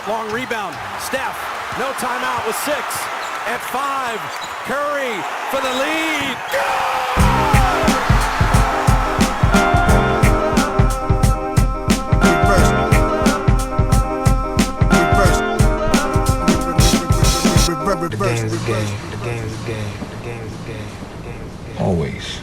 long rebound. Steph, no timeout with 6. At 5, Curry for the lead. Always.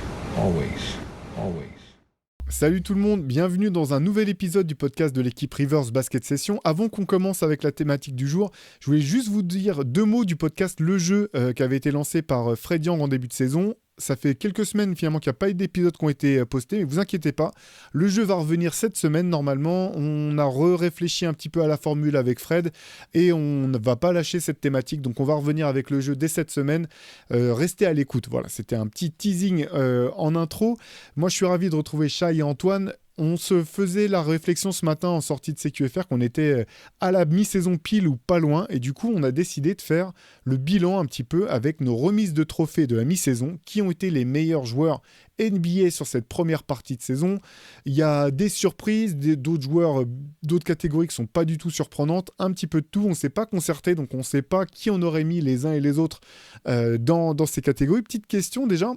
Salut tout le monde, bienvenue dans un nouvel épisode du podcast de l'équipe Rivers Basket Session. Avant qu'on commence avec la thématique du jour, je voulais juste vous dire deux mots du podcast Le Jeu qui avait été lancé par Fred Yang en début de saison. Ça fait quelques semaines finalement qu'il n'y a pas eu d'épisodes qui ont été postés, mais vous inquiétez pas, le jeu va revenir cette semaine normalement. On a réfléchi un petit peu à la formule avec Fred et on ne va pas lâcher cette thématique, donc on va revenir avec le jeu dès cette semaine. Restez à l'écoute, voilà, c'était un petit teasing en intro. Moi je suis ravi de retrouver Shai et Antoine. On se faisait la réflexion ce matin en sortie de CQFR qu'on était à la mi-saison pile ou pas loin, et du coup on a décidé de faire le bilan un petit peu avec nos remises de trophées de la mi-saison, qui ont été les meilleurs joueurs NBA sur cette première partie de saison. Il y a des surprises, d'autres joueurs, d'autres catégories qui sont pas du tout surprenantes, un petit peu de tout, on ne s'est pas concerté, donc on ne sait pas qui on aurait mis les uns et les autres dans ces catégories. Petite question déjà.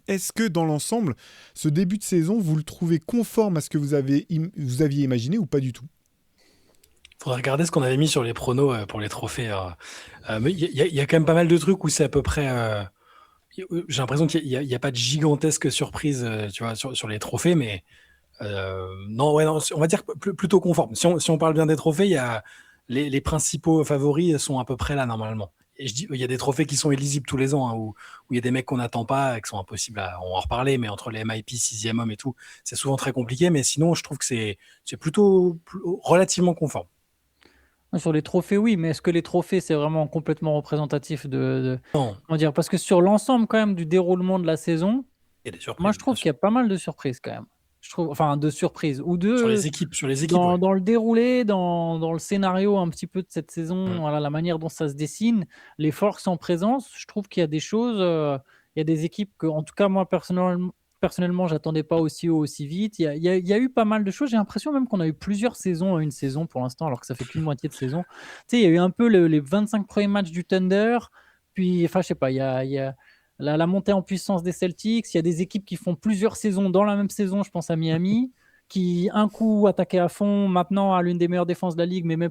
Est-ce que dans l'ensemble, ce début de saison, vous le trouvez conforme à ce que vous aviez imaginé ou pas du tout ? Faudrait regarder ce qu'on avait mis sur les pronos pour les trophées. Mais il y a quand même pas mal de trucs où c'est à peu près... j'ai l'impression qu'il n'y a pas de gigantesque surprise tu vois, sur les trophées, mais non, on va dire plutôt conforme. Si on parle bien des trophées, il y a les principaux favoris sont à peu près là normalement. Et je dis, il y a des trophées qui sont éligibles tous les ans, hein, où il y a des mecs qu'on n'attend pas et qui sont impossibles on va en reparler, mais entre les MIP, 6e homme et tout, c'est souvent très compliqué, mais sinon, je trouve que c'est plutôt relativement conforme. Sur les trophées, oui, mais est-ce que les trophées, c'est vraiment complètement représentatif Non. Comment dire ? Parce que sur l'ensemble, quand même, du déroulement de la saison, Il y a des surprises, moi, je trouve qu'il y a pas mal de surprises, quand même. Je trouve, enfin, de surprises. Ou sur les équipes, dans, ouais. dans le déroulé, dans le scénario un petit peu de cette saison, voilà, la manière dont ça se dessine, les forces en présence, je trouve qu'il y a des choses, il y a des équipes que, en tout cas, moi, personnellement, j'attendais pas aussi haut, aussi vite. Il y a eu pas mal de choses. J'ai l'impression même qu'on a eu plusieurs saisons à une saison pour l'instant, alors que ça fait qu'une moitié de saison. Tu sais, il y a eu un peu les 25 premiers matchs du Thunder, puis, enfin, je sais pas, il y a la montée en puissance des Celtics. Il y a des équipes qui font plusieurs saisons dans la même saison, je pense à Miami, qui un coup attaquait à fond, maintenant a l'une des meilleures défenses de la ligue, mais met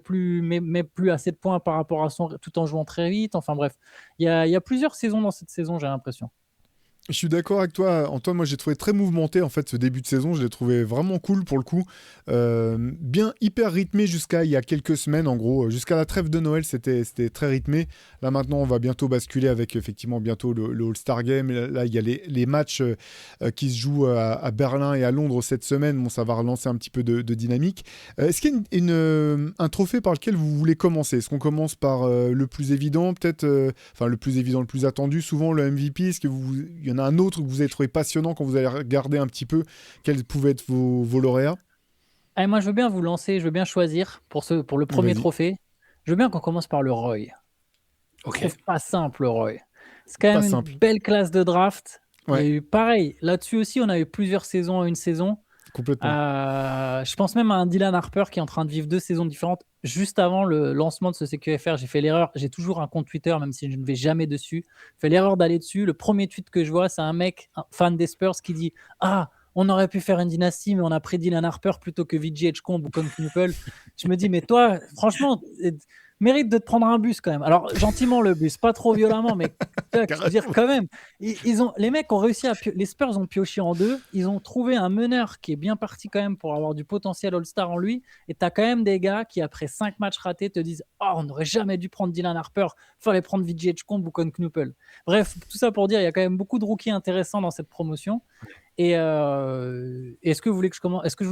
plus assez de points par rapport à tout en jouant très vite. Enfin bref, il y a plusieurs saisons dans cette saison, j'ai l'impression. Je suis d'accord avec toi, Antoine. Moi, j'ai trouvé très mouvementé en fait ce début de saison. Je l'ai trouvé vraiment cool pour le coup. Bien hyper rythmé jusqu'à il y a quelques semaines, en gros. Jusqu'à la trêve de Noël, c'était très rythmé. Là, maintenant, on va bientôt basculer avec effectivement bientôt le All-Star Game. Là, il y a les matchs qui se jouent à Berlin et à Londres cette semaine. Bon, ça va relancer un petit peu de dynamique. Est-ce qu'il y a un trophée par lequel vous voulez commencer ? Est-ce qu'on commence par le plus évident, peut-être le plus évident, le plus attendu, souvent le MVP ? Est-ce qu'il y en a un autre que vous avez trouvé passionnant quand vous allez regarder un petit peu quels pouvaient être vos lauréats ? Allez, moi, je veux bien vous lancer, je veux bien choisir pour le premier trophée. Je veux bien qu'on commence par le Roy. Ok. Je trouve pas simple, le Roy. C'est quand même une belle classe de draft. Ouais. Il y a eu pareil. Là-dessus aussi, on a eu plusieurs saisons à une saison. Complètement. Je pense même à un Dylan Harper qui est en train de vivre 2 saisons différentes. Juste avant le lancement de ce CQFR, j'ai fait l'erreur. J'ai toujours un compte Twitter, même si je ne vais jamais dessus. J'ai fait l'erreur d'aller dessus. Le premier tweet que je vois, c'est un mec, un fan des Spurs, qui dit « Ah, on aurait pu faire une dynastie, mais on a pris Dylan Harper plutôt que VJ Edgecombe ou comme Knuppel. » Je me dis « Mais toi, franchement, mérite de te prendre un bus quand même. » Alors, gentiment le bus, pas trop violemment, mais je veux dire quand même. Les mecs ont réussi les Spurs ont pioché en 2. Ils ont trouvé un meneur qui est bien parti quand même pour avoir du potentiel All-Star en lui. Et tu as quand même des gars qui, après 5 matchs ratés, te disent « Oh, on n'aurait jamais dû prendre Dylan Harper. Il fallait prendre VJ Edgecombe ou Con Knuppel. » Bref, tout ça pour dire, il y a quand même beaucoup de rookies intéressants dans cette promotion. Et est-ce que vous voulez que je commence ? Est-ce que je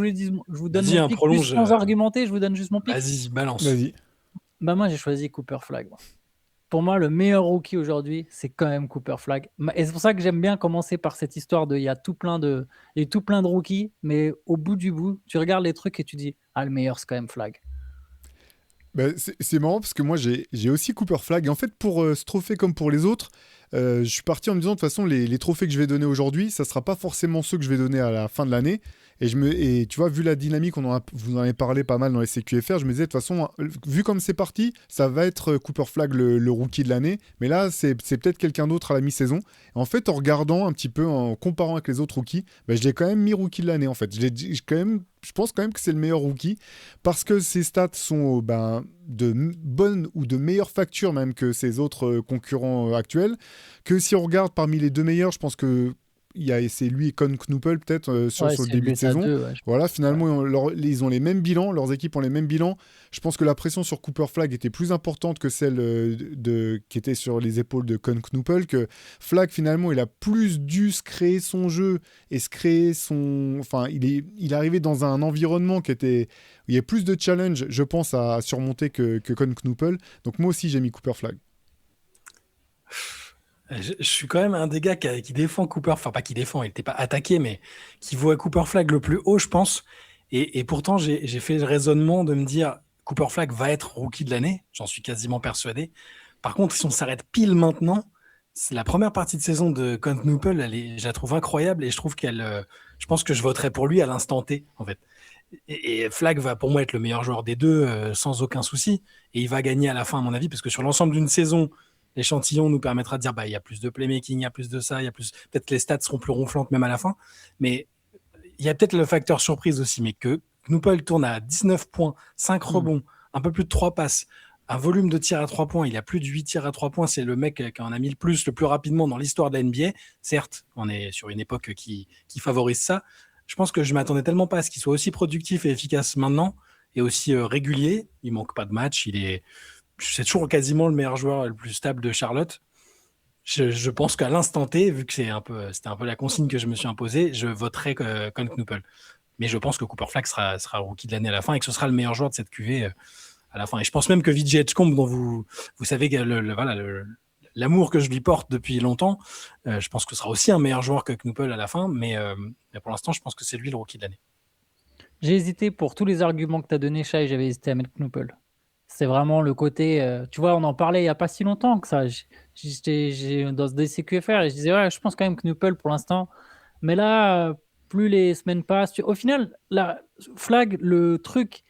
vous donne mon pick juste sans argumenter ? Je vous donne juste mon pick. Vas-y, balance. Vas-y. Bah moi, j'ai choisi Cooper Flagg. Pour moi, le meilleur rookie aujourd'hui, c'est quand même Cooper Flagg. Et c'est pour ça que j'aime bien commencer par cette histoire il y a tout plein de rookies, mais au bout du bout, tu regardes les trucs et tu dis « Ah, le meilleur, c'est quand même Flagg. » C'est marrant parce que moi, j'ai aussi Cooper Flagg. Et en fait, pour ce trophée comme pour les autres, je suis parti en me disant de toute façon, les trophées que je vais donner aujourd'hui, ça ne sera pas forcément ceux que je vais donner à la fin de l'année. Et tu vois, vu la dynamique, vous en avez parlé pas mal dans les CQFR, je me disais, de toute façon, vu comme c'est parti, ça va être Cooper Flagg le rookie de l'année. Mais là, c'est peut-être quelqu'un d'autre à la mi-saison. Et en fait, en regardant un petit peu, en comparant avec les autres rookies, je l'ai quand même mis rookie de l'année, en fait. Je pense quand même que c'est le meilleur rookie parce que ses stats sont de bonne ou de meilleure facture même que ses autres concurrents actuels. Que si on regarde parmi les deux meilleurs, je pense que c'est lui et Con Knuppel peut-être sur le début de saison. Voilà, finalement, ils ont les mêmes bilans, leurs équipes ont les mêmes bilans. Je pense que la pression sur Cooper Flagg était plus importante que celle qui était sur les épaules de Con Knuppel, que Flagg, finalement, il a plus dû se créer son jeu et se créer son... Enfin, il est arrivé dans un environnement où il y a plus de challenge, je pense, à surmonter que Con Knuppel. Donc moi aussi, j'ai mis Cooper Flagg. Je suis quand même un des gars qui défend Cooper, enfin pas qui défend, il n'était pas attaqué, mais qui voit Cooper Flagg le plus haut, je pense. Et pourtant, j'ai fait le raisonnement de me dire Cooper Flagg va être rookie de l'année, j'en suis quasiment persuadé. Par contre, si on s'arrête pile maintenant, c'est la première partie de saison de Con Knuppel, je la trouve incroyable et je trouve je pense que je voterai pour lui à l'instant T, en fait. Et Flagg va pour moi être le meilleur joueur des deux sans aucun souci. Et il va gagner à la fin, à mon avis, parce que sur l'ensemble d'une saison, l'échantillon nous permettra de dire il y a plus de playmaking, il y a plus de ça, il y a plus. Peut-être que les stats seront plus ronflantes même à la fin. Mais il y a peut-être le facteur surprise aussi, mais que Knuppel tourne à 19 points, 5 rebonds, un peu plus de 3 passes, un volume de tirs à 3 points, il a plus de 8 tirs à 3 points, c'est le mec qui en a mis le plus rapidement dans l'histoire de la NBA. Certes, on est sur une époque qui favorise ça. Je pense que je ne m'attendais tellement pas à ce qu'il soit aussi productif et efficace maintenant, et aussi régulier. Il ne manque pas de match, c'est toujours quasiment le meilleur joueur le plus stable de Charlotte. Je pense qu'à l'instant T, vu que c'était un peu la consigne que je me suis imposée, je voterai Con Knuppel. Mais je pense que Cooper Flagg sera rookie de l'année à la fin et que ce sera le meilleur joueur de cette QV à la fin. Et je pense même que Vijay Edgecombe, dont vous savez l'amour que je lui porte depuis longtemps, je pense que ce sera aussi un meilleur joueur que Knuppel à la fin. Mais pour l'instant, je pense que c'est lui le rookie de l'année. J'ai hésité pour tous les arguments que tu as donnés, Shai, j'avais hésité à mettre Knuppel. C'est vraiment le côté... tu vois, on en parlait il n'y a pas si longtemps que ça. J'étais dans des CQFR et je disais, ouais, je pense quand même Knuppel pour l'instant. Mais là, plus les semaines passent... Au final, là, Flagg, le truc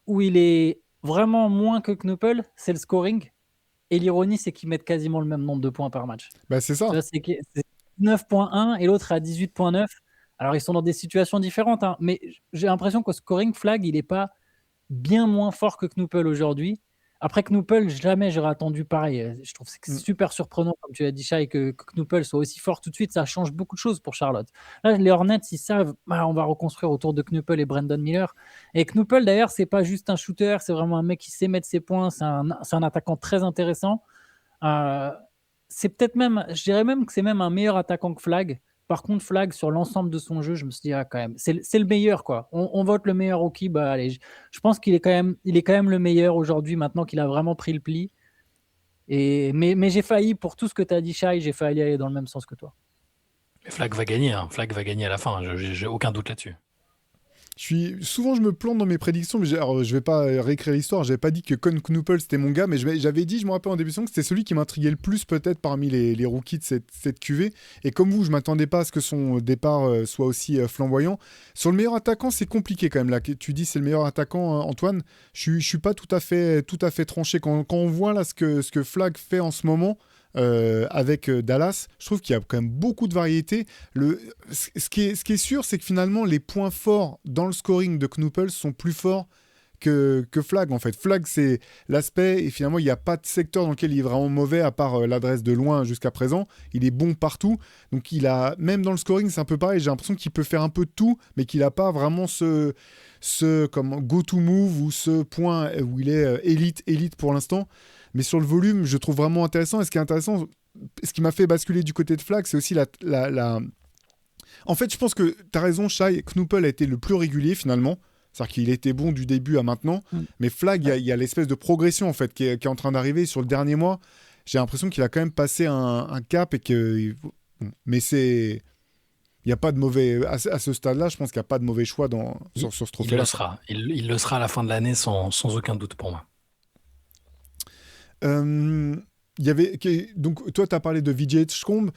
où il est vraiment moins que Knuppel, c'est le scoring. Et l'ironie, c'est qu'ils mettent quasiment le même nombre de points par match. C'est ça. C'est 9.1 et l'autre à 18.9. Alors, ils sont dans des situations différentes, hein, mais j'ai l'impression qu'au scoring, Flagg, il n'est pas bien moins fort que Knuppel aujourd'hui. Après Knuppel, jamais j'aurais attendu pareil. Je trouve que c'est super surprenant, comme tu l'as dit, Shai, que Knuppel soit aussi fort tout de suite. Ça change beaucoup de choses pour Charlotte. Là, les Hornets, ils savent, on va reconstruire autour de Knuppel et Brandon Miller. Et Knuppel, d'ailleurs, c'est pas juste un shooter, c'est vraiment un mec qui sait mettre ses points. C'est un attaquant très intéressant. C'est peut-être même, je dirais même que c'est même un meilleur attaquant que Flagg. Par contre, Flagg, sur l'ensemble de son jeu, je me suis dit, quand même, c'est le meilleur, quoi. On vote le meilleur rookie. Allez, je pense qu'il est quand même le meilleur aujourd'hui, maintenant qu'il a vraiment pris le pli. Mais j'ai failli, pour tout ce que tu as dit, Shai, j'ai failli aller dans le même sens que toi. Mais Flagg va gagner, hein. Flagg va gagner à la fin, j'ai aucun doute là-dessus. Souvent, je me plante dans mes prédictions, mais je vais pas réécrire l'histoire. J'avais pas dit que Con Knuppel c'était mon gars, mais j'avais dit, je me rappelle en début de saison, que c'était celui qui m'intriguait le plus peut-être parmi les rookies de cette QV. Et comme vous, je m'attendais pas à ce que son départ soit aussi flamboyant. Sur le meilleur attaquant, c'est compliqué quand même là. Tu dis c'est le meilleur attaquant, Antoine. Je suis pas tout à fait tranché quand on voit là ce que Flagg fait en ce moment. Avec Dallas, je trouve qu'il y a quand même beaucoup de variété. Ce qui est sûr, c'est que finalement les points forts dans le scoring de Knuppel sont plus forts que Flagg en fait. Flagg, c'est l'aspect, et finalement il n'y a pas de secteur dans lequel il est vraiment mauvais à part l'adresse de loin jusqu'à présent. Il est bon partout, donc même dans le scoring c'est un peu pareil. J'ai l'impression qu'il peut faire un peu de tout, mais qu'il n'a pas vraiment ce go-to move ou ce point où il est élite pour l'instant. Mais sur le volume, je trouve vraiment intéressant. Et ce qui est intéressant, ce qui m'a fait basculer du côté de Flagg, c'est aussi En fait, je pense que tu as raison, Shai. Knuppel a été le plus régulier finalement. C'est-à-dire qu'il était bon du début à maintenant. Mais Flagg, il y a l'espèce de progression en fait, qui est en train d'arriver sur le dernier mois. J'ai l'impression qu'il a quand même passé un cap. Mais c'est... Il n'y a pas de mauvais... À ce stade-là, je pense qu'il n'y a pas de mauvais choix sur ce trophée-là. Il le sera. Il le sera à la fin de l'année sans aucun doute pour moi. Donc toi tu as parlé de Vijay Edgecombe.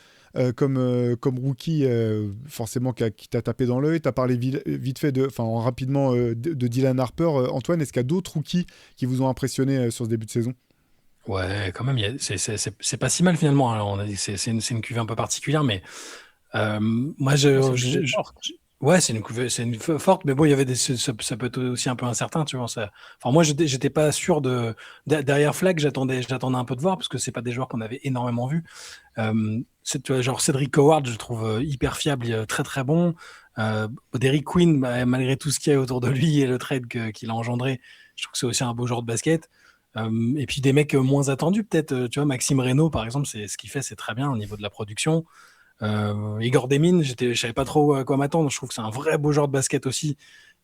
comme rookie, forcément qui t'a tapé dans l'œil. Tu as parlé vite fait, rapidement de Dylan Harper. Antoine, est-ce qu'il y a d'autres rookies qui vous ont impressionné sur ce début de saison? Ouais, quand même, c'est pas si mal finalement. Alors, on a dit que c'est une cuvée un peu particulière, mais moi, C'est une cuvée forte. ouais, c'est une forte, mais bon, il y avait ça peut être aussi un peu incertain, tu vois. Enfin, moi, j'étais pas sûr derrière Flag, j'attendais un peu de voir parce que c'est pas des joueurs qu'on avait énormément vus. Tu vois, genre Cedric Howard, je le trouve hyper fiable, très très bon. Derrick Quinn, malgré tout ce qu'il y a autour de lui et le trade qu'il a engendré, je trouve que c'est aussi un beau joueur de basket. Et puis des mecs moins attendus, peut-être, tu vois, Maxime Reynaud, par exemple, ce qu'il fait, c'est très bien au niveau de la production. Igor Demin, je savais pas trop à quoi m'attendre. Je trouve que c'est un vrai beau joueur de basket aussi.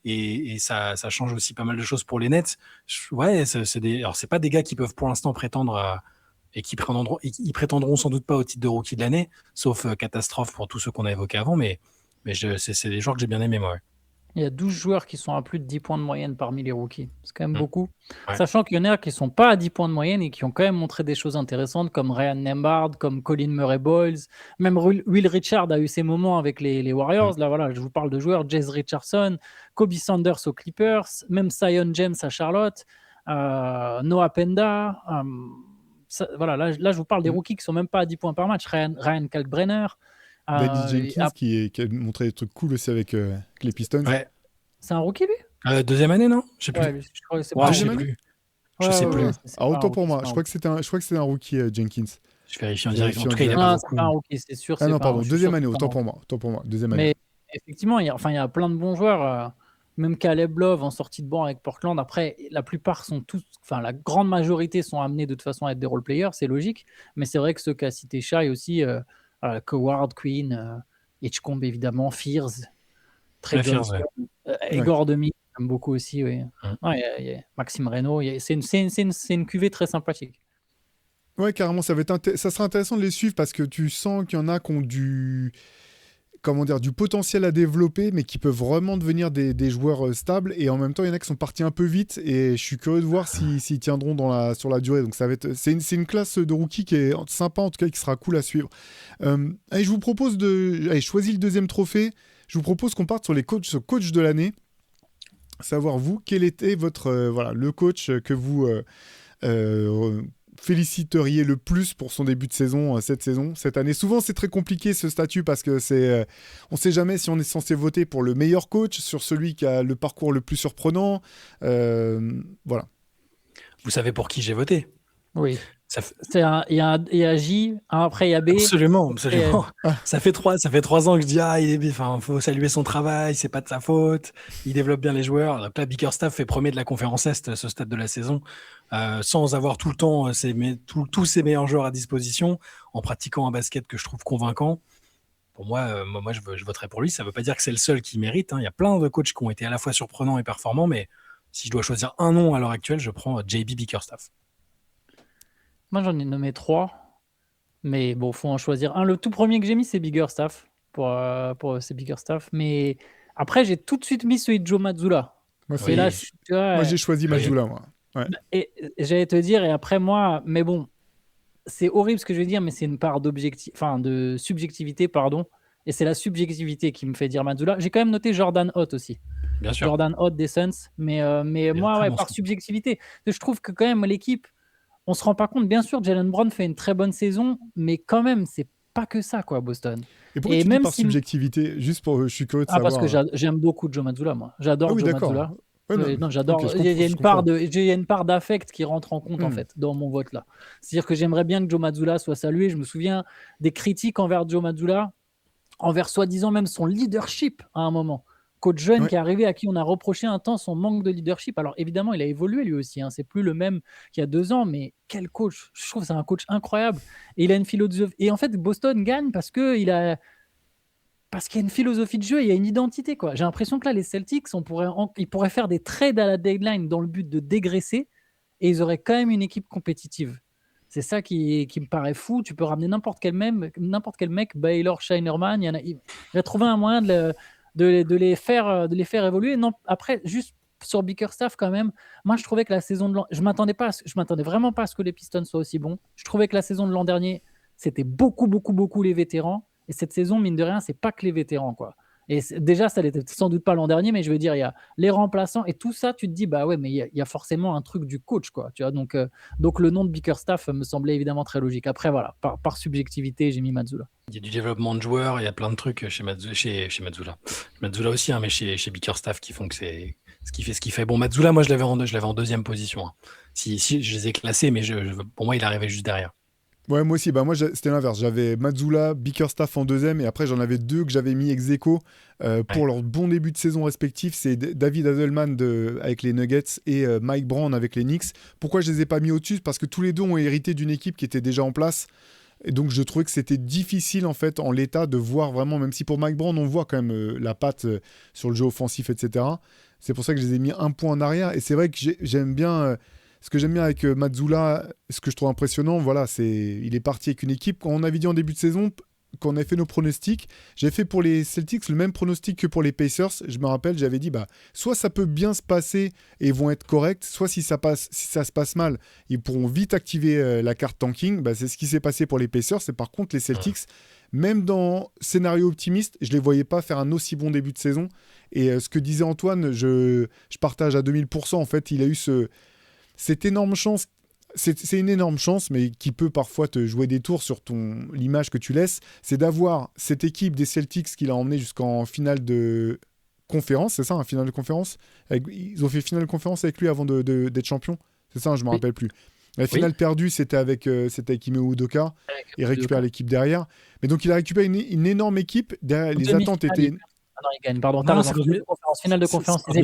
Et ça change aussi pas mal de choses pour les Nets. Ouais, alors c'est pas des gars qui peuvent pour l'instant prétendre et ils prétendront sans doute pas au titre de rookie de l'année, sauf catastrophe pour tous ceux qu'on a évoqués avant, mais c'est des joueurs que j'ai bien aimés, moi. Ouais. Il y a 12 joueurs qui sont à plus de 10 points de moyenne parmi les rookies. C'est quand même beaucoup. Ouais. Sachant qu'il y en a qui ne sont pas à 10 points de moyenne et qui ont quand même montré des choses intéressantes, comme Ryan Nembhard, comme Colin Murray-Boyles. Même Will Richard a eu ses moments avec les Warriors. Là, voilà, je vous parle de joueurs. Jazz Richardson, Kobe Sanders aux Clippers, même Zion James à Charlotte, Noah Penda. Voilà, là, je vous parle des rookies qui ne sont même pas à 10 points par match. Ryan Kalkbrenner. Dennis Jenkins qui a montré des trucs cool aussi avec les Pistons. Ouais. C'est un rookie, lui? Deuxième année, non? Je sais plus. Ouais, je crois que c'est Ouais, pas je sais un plus. Ouais, Je sais ouais, plus. ouais, c'est pas un Autant pour rookie, moi, c'est je pas crois que c'était un rookie Jenkins. Je vérifie en Je direct. vérifie En tout en cas, il a direct. pas Non, c'est beaucoup. pas un rookie, c'est sûr. Ah c'est non, pas pardon, je suis deuxième sûr année, que c'est autant pas un pour moi, deuxième année. Mais effectivement, il y a plein de bons joueurs. Même Caleb Love en sortie de banc avec Portland. Après, la plupart sont tous, enfin la grande majorité sont amenés de toute façon à être des role players, c'est logique. Mais c'est vrai que ceux qu'a cité Shai aussi, Coward, Queen, Hitchcomb évidemment, Fears, Trey La Fears, Johnson, ouais. Igor Demi, j'aime beaucoup aussi. Oui. Mm. Ouais, il y a Maxime Reynaud. C'est une cuvée très sympathique. Ouais, carrément, ça sera intéressant de les suivre parce que tu sens qu'il y en a qui ont du potentiel à développer, mais qui peuvent vraiment devenir des joueurs stables. Et en même temps, il y en a qui sont partis un peu vite. Et je suis curieux de voir s'ils tiendront sur la durée. Donc c'est une classe de rookie qui est sympa, en tout cas, qui sera cool à suivre. Allez, je vous propose choisis le deuxième trophée. Je vous propose qu'on parte sur les coachs de l'année. Savoir vous, quel était le coach que vous féliciteriez le plus pour son début de saison, cette année. Souvent, c'est très compliqué ce statut parce que on ne sait jamais si on est censé voter pour le meilleur coach, sur celui qui a le parcours le plus surprenant. Voilà. Vous savez pour qui j'ai voté? Oui. Il y a J, après il y a B. Absolument. Ça fait 3 ans que je dis faut saluer son travail, c'est pas de sa faute, il développe bien les joueurs. Donc là, Bickerstaff fait premier de la conférence Est à ce stade de la saison, sans avoir tout le temps tous ses meilleurs joueurs à disposition, en pratiquant un basket que je trouve convaincant. Pour moi, je voterai pour lui. Ça veut pas dire que c'est le seul qui mérite. Il y a plein de coachs qui ont été à la fois surprenants et performants, mais si je dois choisir un nom à l'heure actuelle, je prends JB Bickerstaff. Moi, j'en ai nommé 3. Mais bon, faut en choisir un. Le tout premier que j'ai mis, c'est Bickerstaff. C'est Bickerstaff. Mais après, j'ai tout de suite mis celui de Joe Mazzulla. Moi, Et là, moi j'ai choisi Mazzulla, moi. Ouais. Et j'allais te dire, et après moi, mais bon, c'est horrible ce que je vais dire, mais c'est une part de subjectivité, pardon. Et c'est la subjectivité qui me fait dire Mazzulla. J'ai quand même noté Jordan Hott aussi. Bien sûr. Jordan Hott des Suns. Mais moi, ouais, par subjectivité. Je trouve que quand même, l'équipe, on se rend pas compte. Bien sûr, Jaylen Brown fait une très bonne saison, mais quand même, c'est pas que ça, quoi, Boston. Et pourquoi tu dis par subjectivité? Juste je suis curieux de savoir. Parce que j'aime beaucoup Joe Mazzulla, moi. J'adore Joe Mazzulla. Ouais, non, j'adore. Okay, il y a une part d'affect qui rentre en compte, en fait, dans mon vote là. C'est-à-dire que j'aimerais bien que Joe Mazzulla soit salué. Je me souviens des critiques envers Joe Mazzulla, envers soi-disant même son leadership à un moment. Coach jeune qui est arrivé, à qui on a reproché un temps son manque de leadership. Alors évidemment, il a évolué lui aussi. C'est plus le même qu'il y a 2 ans, mais quel coach! Je trouve que c'est un coach incroyable. Et il a une philosophie. Et en fait, Boston gagne parce qu'il y a une philosophie de jeu et il y a une identité, quoi. J'ai l'impression que là, les Celtics, ils pourraient faire des trades à la deadline dans le but de dégraisser et ils auraient quand même une équipe compétitive. C'est ça qui me paraît fou. Tu peux ramener n'importe quel mec, Baylor, Shinerman, il a trouvé un moyen de les faire évoluer. Non, après, juste sur Bickerstaff quand même, moi je trouvais que la saison de l'an, je m'attendais vraiment pas à ce que les Pistons soient aussi bons. Je trouvais que la saison de l'an dernier, c'était beaucoup, beaucoup, beaucoup les vétérans. Et cette saison, mine de rien, c'est pas que les vétérans, quoi. Et déjà, ça l'était sans doute pas l'an dernier, mais je veux dire, il y a les remplaçants et tout ça, tu te dis, bah ouais, mais il y a forcément un truc du coach, quoi. Tu vois, donc le nom de Bickerstaff me semblait évidemment très logique. Après, voilà, par subjectivité, j'ai mis Mazzulla. Il y a du développement de joueurs, il y a plein de trucs chez Mazzulla. Mazzulla aussi, hein, mais chez Bickerstaff qui font que c'est ce qui fait. Bon, Mazzulla, moi, je l'avais en deuxième position. Hein. Si je les ai classés, mais pour moi, il arrivait juste derrière. Ouais, moi aussi. Bah, moi, c'était l'inverse. J'avais Mazzulla, Bickerstaff en deuxième, et après, j'en avais 2 que j'avais mis ex aequo pour leur bon début de saison respectif. C'est David Adelman avec les Nuggets et Mike Brown avec les Knicks. Pourquoi je les ai pas mis au-dessus? Parce que tous les deux ont hérité d'une équipe qui était déjà en place. Et donc, je trouvais que c'était difficile, en fait, en l'état, de voir vraiment, même si pour Mike Brown, on voit quand même la patte sur le jeu offensif, etc. C'est pour ça que je les ai mis un point en arrière. Et c'est vrai que j'aime bien... ce que j'aime bien avec Mazzulla, ce que je trouve impressionnant, voilà, il est parti avec une équipe. Quand on avait dit en début de saison, quand on avait fait nos pronostics, j'ai fait pour les Celtics le même pronostic que pour les Pacers. Je me rappelle, j'avais dit, soit ça peut bien se passer et ils vont être corrects, soit si ça se passe mal, ils pourront vite activer la carte tanking. C'est ce qui s'est passé pour les Pacers. Et par contre, les Celtics, même dans scénario optimiste, je ne les voyais pas faire un aussi bon début de saison. Et ce que disait Antoine, je partage à 2000%. En fait, il a eu cette énorme chance. C'est une énorme chance, mais qui peut parfois te jouer des tours sur l'image que tu laisses. C'est d'avoir cette équipe des Celtics qu'il a emmené jusqu'en finale de conférence. C'est ça, un finale de conférence Ils ont fait finale de conférence avec lui avant d'être champion. C'est ça, je ne me rappelle plus. La finale perdue, c'était avec Ime Udoka. Il récupère l'équipe derrière. Mais donc, il a récupéré une énorme équipe. Derrière, les attentes étaient... Ah non, ils gagnent, pardon. Finale de conférence. Ils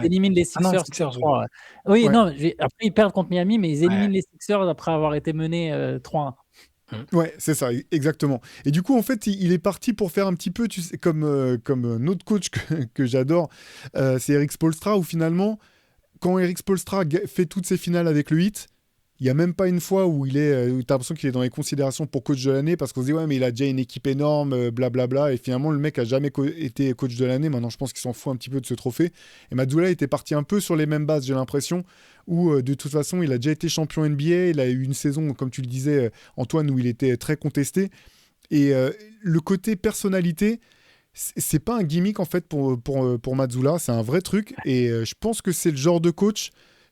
éliminent les Sixers. Oui, non, après ils perdent contre Miami, mais ils éliminent les Sixers après avoir été menés 3-1. Ouais, c'est ça, exactement. Et du coup, en fait, il est parti pour faire un petit peu, tu sais, comme un autre coach que j'adore, c'est Eric Spoelstra, où finalement, quand Eric Spoelstra fait toutes ses finales avec le Heat, il n'y a même pas une fois où tu as l'impression qu'il est dans les considérations pour coach de l'année, parce qu'on se dit, ouais, mais il a déjà une équipe énorme, blablabla, et finalement, le mec a jamais été coach de l'année. Maintenant, je pense qu'il s'en fout un petit peu de ce trophée. Et Mazzulla était parti un peu sur les mêmes bases, j'ai l'impression, où de toute façon, il a déjà été champion NBA, il a eu une saison, comme tu le disais, Antoine, où il était très contesté. Et le côté personnalité, c'est pas un gimmick, en fait, pour Mazzulla, c'est un vrai truc, et je pense que c'est le genre de coach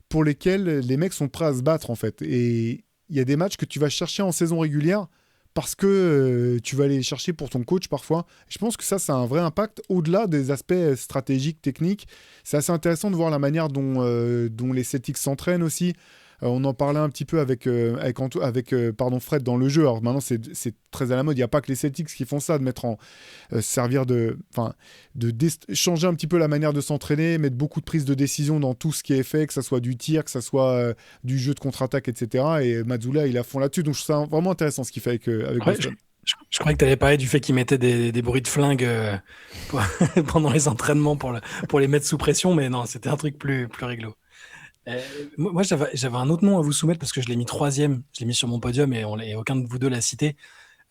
pour lesquels les mecs sont prêts à se battre, en fait. Et il y a des matchs que tu vas chercher en saison régulière parce que tu vas aller les chercher pour ton coach parfois. Je pense que ça a un vrai impact au-delà des aspects stratégiques, techniques. C'est assez intéressant de voir la manière dont les Celtics s'entraînent aussi. On en parlait un petit peu avec Fred dans le jeu. Alors maintenant, c'est très à la mode. Il n'y a pas que les Celtics qui font ça, de mettre changer un petit peu la manière de s'entraîner, mettre beaucoup de prise de décision dans tout ce qui est fait, que ça soit du tir, que ça soit du jeu de contre-attaque, etc. Et Mazzulla, il a fond là-dessus. Donc je trouve ça vraiment intéressant ce qu'il fait avec Boston. Je croyais que tu avais parlé du fait qu'il mettait des bruits de flingue pendant les entraînements pour les mettre sous pression, mais non, c'était un truc plus réglo. Moi, j'avais un autre nom à vous soumettre parce que je l'ai mis 3e. Je l'ai mis sur mon podium et aucun de vous deux l'a cité.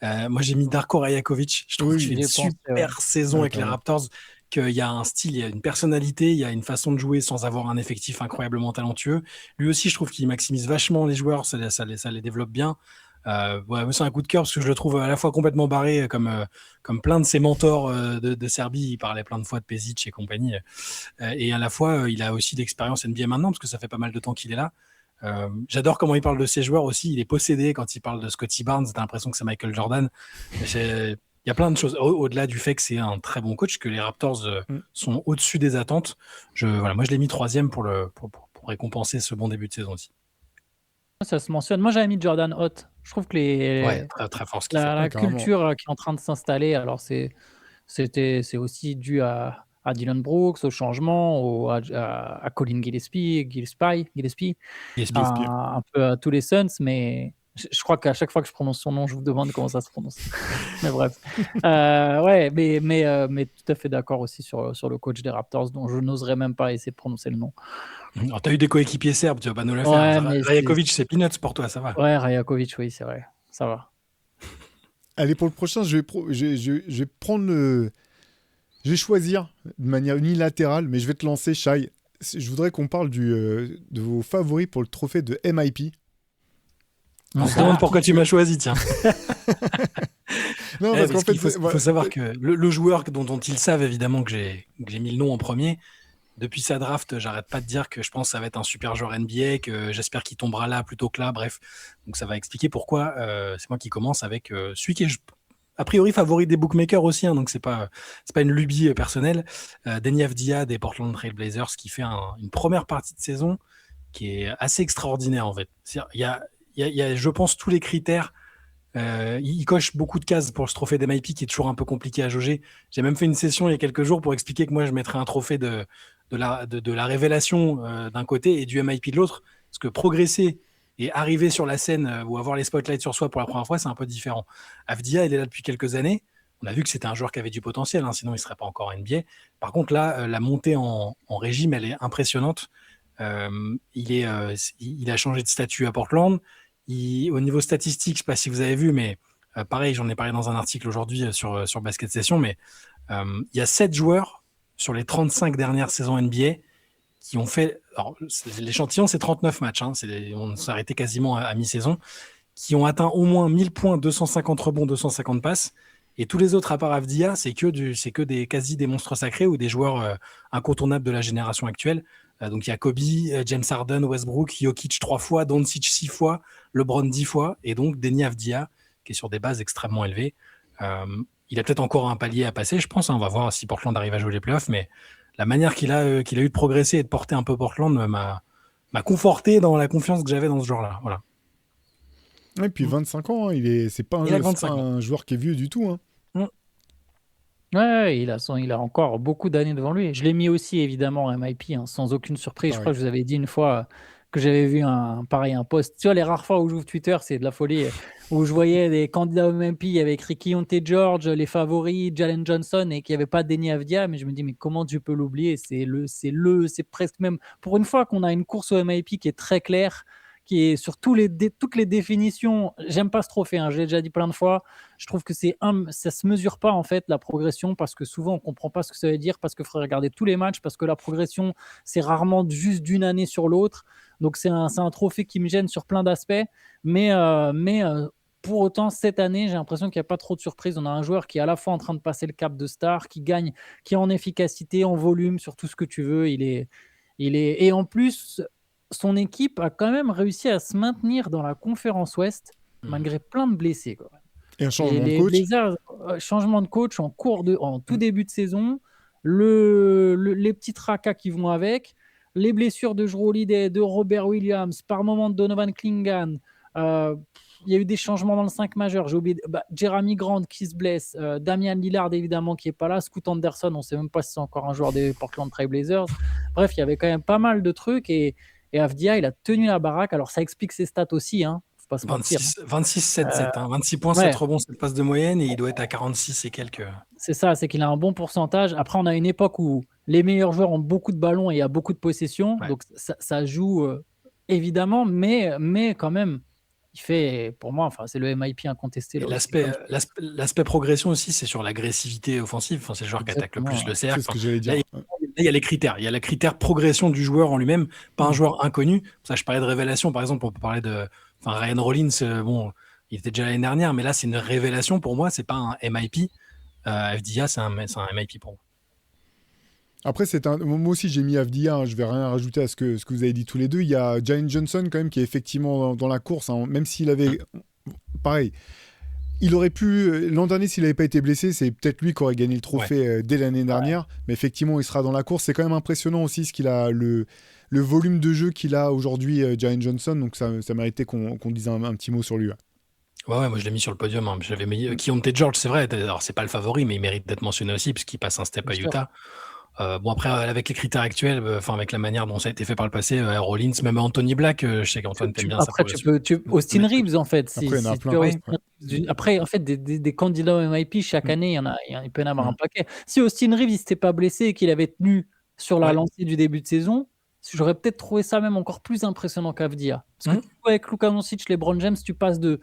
Moi, j'ai mis Darko Rajakovic. Je trouve qu'il fait une super saison avec les Raptors, qu'il y a un style, il y a une personnalité, il y a une façon de jouer sans avoir un effectif incroyablement talentueux. Lui aussi, je trouve qu'il maximise vachement les joueurs, ça les développe bien. C'est un coup de cœur parce que je le trouve à la fois complètement barré comme plein de ses mentors de Serbie. Il parlait plein de fois de Pezic et compagnie, et à la fois il a aussi d'expérience NBA maintenant parce que ça fait pas mal de temps qu'il est là. J'adore comment il parle de ses joueurs aussi. Il est possédé quand il parle de Scottie Barnes. T'as l'impression que c'est Michael Jordan. Il y a plein de choses au-delà du fait que c'est un très bon coach, que les Raptors sont au-dessus des attentes. Moi je l'ai mis 3e pour récompenser ce bon début de saison aussi. Ça se mentionne. Moi, j'avais mis Jordan Hot. Je trouve que très, très fort la culture qui est en train de s'installer, alors c'est aussi dû à Dylan Brooks, au changement, à Colin Gillespie, un peu à tous les Suns, mais je crois qu'à chaque fois que je prononce son nom, je vous demande comment ça se prononce. Mais bref. Mais tout à fait d'accord aussi sur le coach des Raptors, dont je n'oserais même pas essayer de prononcer le nom. Alors, t'as eu des coéquipiers serbes, tu vas pas nous le faire. Rajakovic, c'est peanuts pour toi, ça va. Ouais, Rajakovic, oui, c'est vrai, ça va. Allez, pour le prochain, je vais prendre je vais choisir de manière unilatérale, mais je vais te lancer, Shai. Je voudrais qu'on parle de vos favoris pour le trophée de MIP. On se demande pourquoi tu m'as choisi, tiens. Non, Ouais, parce parce qu'en fait, qu'il faut savoir que le joueur dont ils savent évidemment que j'ai mis le nom en premier, depuis sa draft, j'arrête pas de dire que je pense que ça va être un super joueur NBA, que j'espère qu'il tombera là plutôt que là, bref. Donc ça va expliquer pourquoi c'est moi qui commence avec celui qui est a priori favori des bookmakers aussi, hein, donc c'est pas une lubie personnelle. Deni Avdija des Portland Trail Blazers qui fait une première partie de saison qui est assez extraordinaire en fait. Il y a, je pense, tous les critères. Il coche beaucoup de cases pour ce trophée d'MIP qui est toujours un peu compliqué à jauger. J'ai même fait une session il y a quelques jours pour expliquer que moi je mettrais un trophée de la révélation d'un côté et du MIP de l'autre, parce que progresser et arriver sur la scène ou avoir les spotlights sur soi pour la première fois, c'est un peu différent. Avdija, il est là depuis quelques années. On a vu que c'était un joueur qui avait du potentiel, hein, sinon il ne serait pas encore en NBA. Par contre, là, la montée en régime, elle est impressionnante. Il a changé de statut à Portland. Au niveau statistique, je ne sais pas si vous avez vu, mais pareil, j'en ai parlé dans un article aujourd'hui sur Basket Session, mais il y a 7 joueurs sur les 35 dernières saisons NBA qui ont fait... Alors, l'échantillon, c'est 39 matchs. Hein, on s'est arrêté quasiment à mi-saison. Qui ont atteint au moins 1000 points, 250 rebonds, 250 passes. Et tous les autres, à part Avdija, c'est que des monstres sacrés ou des joueurs incontournables de la génération actuelle. Donc, il y a Kobe, James Harden, Westbrook, Jokic 3 fois, Doncic 6 fois, LeBron 10 fois. Et donc, Deni Avdija, qui est sur des bases extrêmement élevées. Il a peut-être encore un palier à passer, je pense. Hein, on va voir si Portland arrive à jouer les playoffs. Mais la manière qu'il a eu de progresser et de porter un peu Portland m'a conforté dans la confiance que j'avais dans ce joueur-là. Voilà. Et puis 25 ans, c'est pas un joueur qui est vieux du tout. Hein. Ouais, il a encore beaucoup d'années devant lui. Je l'ai mis aussi évidemment en MIP, hein, sans aucune surprise. Je crois que je vous avais dit une fois que j'avais vu un post. Tu vois, les rares fois où j'ouvre Twitter, c'est de la folie, où je voyais des candidats au MIP, il y avait écrit Keyonte George, les favoris, Jalen Johnson, et qu'il n'y avait pas Deni Avdija. Mais je me dis, mais comment tu peux l'oublier? C'est presque même pour une fois qu'on a une course au MIP qui est très claire, qui est sur toutes les définitions. J'aime pas ce trophée, hein, je l'ai déjà dit plein de fois. Je trouve que ça se mesure pas en fait la progression, parce que souvent on comprend pas ce que ça veut dire, parce qu'il faudrait regarder tous les matchs, parce que la progression c'est rarement juste d'une année sur l'autre. Donc c'est un trophée qui me gêne sur plein d'aspects, mais pour autant, cette année, j'ai l'impression qu'il n'y a pas trop de surprises. On a un joueur qui est à la fois en train de passer le cap de star, qui gagne, qui est en efficacité, en volume, sur tout ce que tu veux. Et en plus, son équipe a quand même réussi à se maintenir dans la conférence Ouest malgré plein de blessés. Quoi. Et un changement de coach. Blazers, changement de coach en tout début de saison, les petits tracas qui vont avec, les blessures de Jrue Holiday, de Robert Williams, par moment de Donovan Clingan. Il y a eu des changements dans le 5 majeur. J'ai oublié Jeremy Grant qui se blesse, Damian Lillard évidemment qui n'est pas là, Scoot Anderson, on ne sait même pas si c'est encore un joueur des Portland Trail Blazers. Bref, il y avait quand même pas mal de trucs et Avdija, il a tenu la baraque. Alors, ça explique ses stats aussi. Hein. Faut pas se mentir. 26, 7, 7. 26 points, 7 rebonds, 7 passes de moyenne. Et il doit être à 46 et quelques. C'est ça, c'est qu'il a un bon pourcentage. Après, on a une époque où les meilleurs joueurs ont beaucoup de ballons et il y a beaucoup de possessions. Ouais. Donc, ça joue évidemment. Mais quand même, il fait, pour moi, c'est le MIP incontesté. L'aspect progression aussi, c'est sur l'agressivité offensive. C'est le joueur qui attaque le plus le cercle. C'est ce que j'allais dire. Là, il y a les critères. Il y a le critère progression du joueur en lui-même, pas un joueur inconnu. Ça, je parlais de révélation, par exemple. On peut parler de Ryan Rollins. Bon, il était déjà l'année dernière, mais là, c'est une révélation pour moi. C'est pas un MIP. Avdija, c'est un MIP pour moi. Après, moi aussi, j'ai mis Avdija. Hein, je vais rien rajouter à ce que vous avez dit tous les deux. Il y a Jalen Johnson, quand même, qui est effectivement dans la course. Hein, même s'il avait... Pareil. Il aurait pu, l'an dernier, s'il n'avait pas été blessé, c'est peut-être lui qui aurait gagné le trophée dès l'année dernière. Mais effectivement, il sera dans la course. C'est quand même impressionnant aussi ce qu'il a, le volume de jeu qu'il a aujourd'hui, Jalen Johnson. Donc ça méritait qu'on dise un petit mot sur lui. Ouais, moi je l'ai mis sur le podium. Hein. J'avais mis Keyonte George, c'est vrai. Alors c'est pas le favori, mais il mérite d'être mentionné aussi puisqu'il passe un step à Utah. Bon après avec les critères actuels, avec la manière dont ça a été fait par le passé, Rollins, même Anthony Black, je sais qu'Antoine t'aime bien ça. Après Austin Reeves en fait. Après en fait des candidats au MIP chaque année, il peut y en avoir un paquet. Si Austin Reeves il s'était pas blessé et qu'il avait tenu sur la lancée du début de saison, j'aurais peut-être trouvé ça même encore plus impressionnant qu'Avdija. Parce que avec Luka Doncic, LeBron James, tu passes de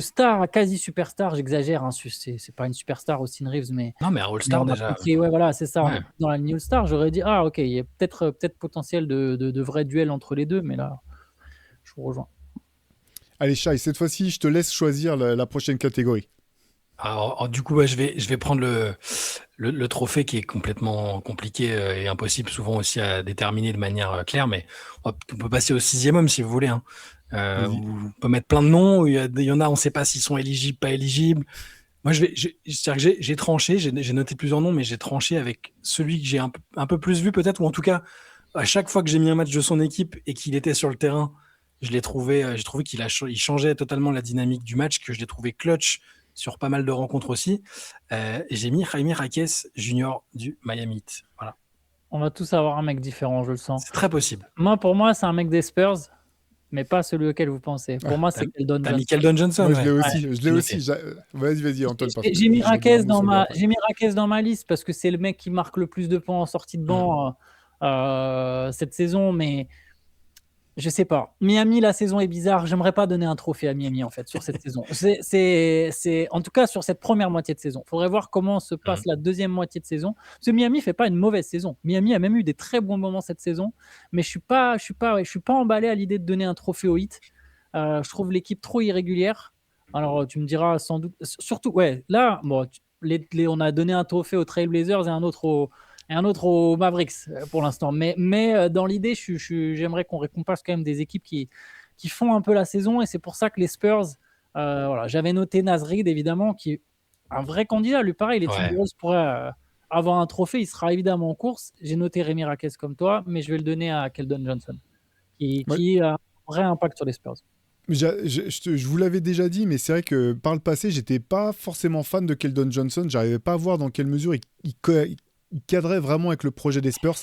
star à quasi superstar, j'exagère, hein, c'est pas une superstar Austin Reeves, mais non, mais un All-Star déjà. Voilà, c'est ça. Ouais. Dans la ligne All-Star, j'aurais dit ok, il y a peut-être potentiel de vrai duel entre les deux, mais là, je vous rejoins. Allez, Shai, cette fois-ci, je te laisse choisir la prochaine catégorie. Alors, du coup, je vais prendre le trophée qui est complètement compliqué et impossible souvent aussi à déterminer de manière claire, mais on peut passer au 6e homme si vous voulez. Hein. Vas-y. On peut mettre plein de noms. Il y en a, on ne sait pas s'ils sont éligibles, pas éligibles. Moi, c'est-à-dire que j'ai tranché, j'ai noté plusieurs noms, mais j'ai tranché avec celui que j'ai un peu plus vu peut-être, ou en tout cas, à chaque fois que j'ai mis un match de son équipe et qu'il était sur le terrain, j'ai trouvé il changeait totalement la dynamique du match, que je l'ai trouvé clutch sur pas mal de rencontres aussi. Et j'ai mis Jaime Jaquez Jr. du Miami Heat. Voilà. On va tous avoir un mec différent, je le sens. C'est très possible. Pour moi, c'est un mec des Spurs, mais pas celui auquel vous pensez. Pour moi, c'est Keldon T'as Johnson. mis Keldon Johnson. Moi, je l'ai ouais. aussi. Je l'ai aussi. Vas-y, Antoine. J'ai mis Jaquez dans ma liste parce que c'est le mec qui marque le plus de points en sortie de banc cette saison, mais je sais pas. Miami, la saison est bizarre. J'aimerais pas donner un trophée à Miami en fait sur cette saison. C'est en tout cas sur cette première moitié de saison. Faudrait voir comment se passe la deuxième moitié de saison. Parce que Miami fait pas une mauvaise saison. Miami a même eu des très bons moments cette saison, mais je suis pas emballé à l'idée de donner un trophée au Heat. Je trouve l'équipe trop irrégulière. Alors tu me diras sans doute. Surtout là, bon, on a donné un trophée aux Trailblazers et un autre aux Mavericks pour l'instant. Mais dans l'idée, j'aimerais qu'on récompense quand même des équipes qui font un peu la saison. Et c'est pour ça que les Spurs, j'avais noté Naz Reid, évidemment, qui est un vrai candidat. Lui, pareil, les Timberwolves pourraient avoir un trophée. Il sera évidemment en course. J'ai noté Rémi Raquez comme toi, mais je vais le donner à Keldon Johnson, qui a un vrai impact sur les Spurs. Je vous l'avais déjà dit, mais c'est vrai que par le passé, j'étais pas forcément fan de Keldon Johnson. J'arrivais pas à voir dans quelle mesure il cadrait vraiment avec le projet des Spurs.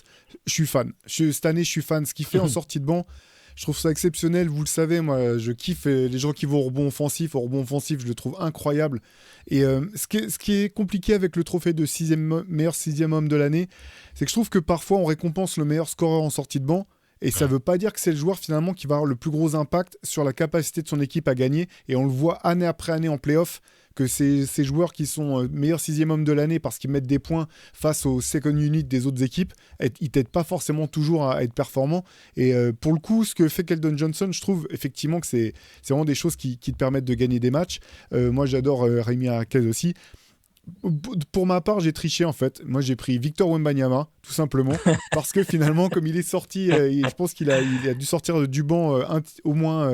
Je suis fan. Cette année, je suis fan. Ce qu'il fait en sortie de banc, je trouve ça exceptionnel. Vous le savez, moi, je kiffe les gens qui vont au rebond offensif. Au rebond offensif, je le trouve incroyable. Et ce qui est compliqué avec le trophée de meilleur 6e homme de l'année, c'est que je trouve que parfois, on récompense le meilleur scoreur en sortie de banc. Et ça ne veut pas dire que c'est le joueur finalement qui va avoir le plus gros impact sur la capacité de son équipe à gagner. Et on le voit année après année en play-off, que ces joueurs qui sont meilleurs 6e homme de l'année parce qu'ils mettent des points face aux second unit des autres équipes, ils t'aident pas forcément toujours à être performants. Et pour le coup, ce que fait Keldon Johnson, je trouve effectivement que c'est vraiment des choses qui te permettent de gagner des matchs. Moi, j'adore Rémi Jaquez aussi. Pour ma part, j'ai triché en fait. Moi, j'ai pris Victor Wembanyama, tout simplement, parce que finalement, comme il est sorti, je pense qu'il a dû sortir du banc au moins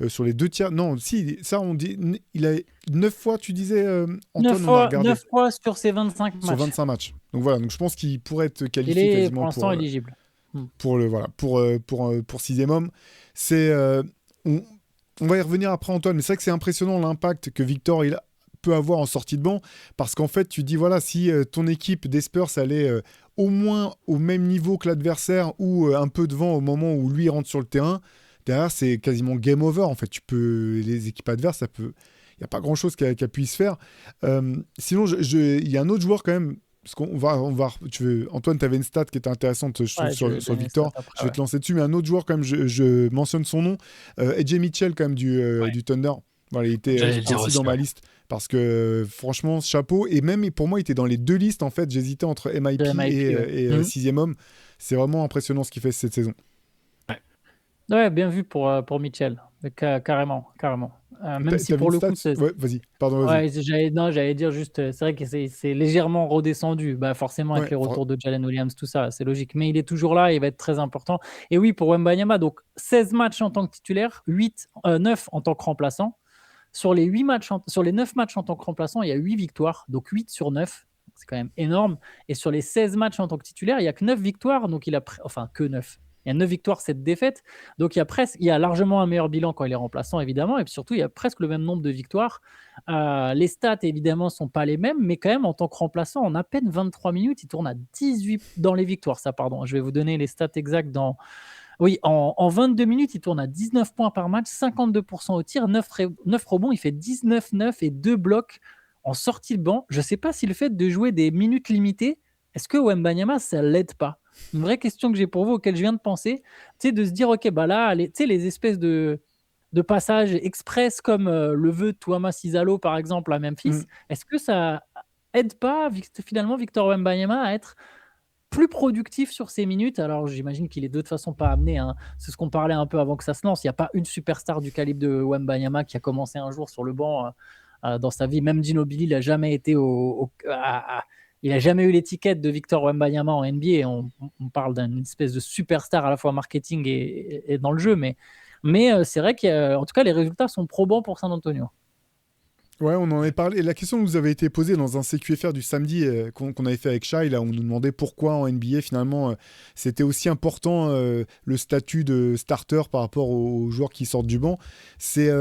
sur les 2 tiers. Non, si, ça, on dit, il a 9 fois, tu disais, Antoine, 9 fois sur ses 25 matchs. Sur 25 matchs. Donc voilà, donc je pense qu'il pourrait être qualifié il est quasiment pour l'instant éligible. Pour 6e homme. On va y revenir après, Antoine, mais c'est vrai que c'est impressionnant l'impact que Victor peut avoir en sortie de banc, parce qu'en fait tu dis voilà, si ton équipe des Spurs elle est au moins au même niveau que l'adversaire ou un peu devant au moment où lui rentre sur le terrain, derrière c'est quasiment game over en fait. Les équipes adverses, il n'y a pas grand chose qui a pu se faire. Sinon il y a un autre joueur quand même, parce qu'on va Antoine, tu avais une stat qui était intéressante, je trouve, sur Victor. Je vais te lancer dessus, mais un autre joueur quand même, je mentionne son nom, AJ Mitchell quand même du Thunder. Voilà, il était aussi dans ma liste. Parce que franchement, chapeau. Et même pour moi, il était dans les 2 listes en fait. J'hésitais entre MIP et 6e homme. C'est vraiment impressionnant ce qu'il fait cette saison. Ouais, bien vu pour Mitchell. Carrément. Même si pour le coup, ouais, vas-y. Pardon. Vas-y. Ouais, j'allais dire juste, c'est vrai que c'est légèrement redescendu. Forcément, avec les retours de Jalen Williams, tout ça, c'est logique. Mais il est toujours là, il va être très important. Et oui, pour Wembanyama, donc 16 matchs en tant que titulaire, 9 en tant que remplaçant. Sur les 9 matchs en tant que remplaçant, il y a 8 victoires, donc 8 sur 9. C'est quand même énorme. Et sur les 16 matchs en tant que titulaire, il n'y a que 9 victoires, donc que 9. Il y a 9 victoires, 7 défaites. Donc il y a largement un meilleur bilan quand il est remplaçant, évidemment. Et puis surtout, il y a presque le même nombre de victoires. Les stats, évidemment, ne sont pas les mêmes, mais quand même, en tant que remplaçant, en à peine 23 minutes, il tourne à 18 dans les victoires. Je vais vous donner les stats exactes dans... Oui, en 22 minutes, il tourne à 19 points par match, 52% au tir, 9 rebonds, il fait 19-9 et 2 blocs en sortie de banc. Je ne sais pas si le fait de jouer des minutes limitées, est-ce que Wembanyama, ça ne l'aide pas ? Une vraie question que j'ai pour vous, auquel je viens de penser, c'est de se dire, ok, là, les espèces de passages express comme le veut Touama Cisalo, par exemple, à Memphis, est-ce que ça aide pas finalement Victor Wembanyama à être plus productif sur ses minutes. Alors, j'imagine qu'il est de toute façon pas amené, hein. C'est ce qu'on parlait un peu avant que ça se lance. Il n'y a pas une superstar du calibre de Wembanyama qui a commencé un jour sur le banc dans sa vie. Même Ginobili, il n'a jamais été il n'a jamais eu l'étiquette de Victor Wembanyama en NBA. On parle d'une espèce de superstar à la fois marketing et dans le jeu. Mais c'est vrai qu'en tout cas, les résultats sont probants pour San Antonio. Ouais, on en avait parlé. La question nous avait été posée dans un CQFR du samedi qu'on avait fait avec Shai. Là, on nous demandait pourquoi en NBA, finalement, c'était aussi important le statut de starter par rapport aux joueurs qui sortent du banc. C'est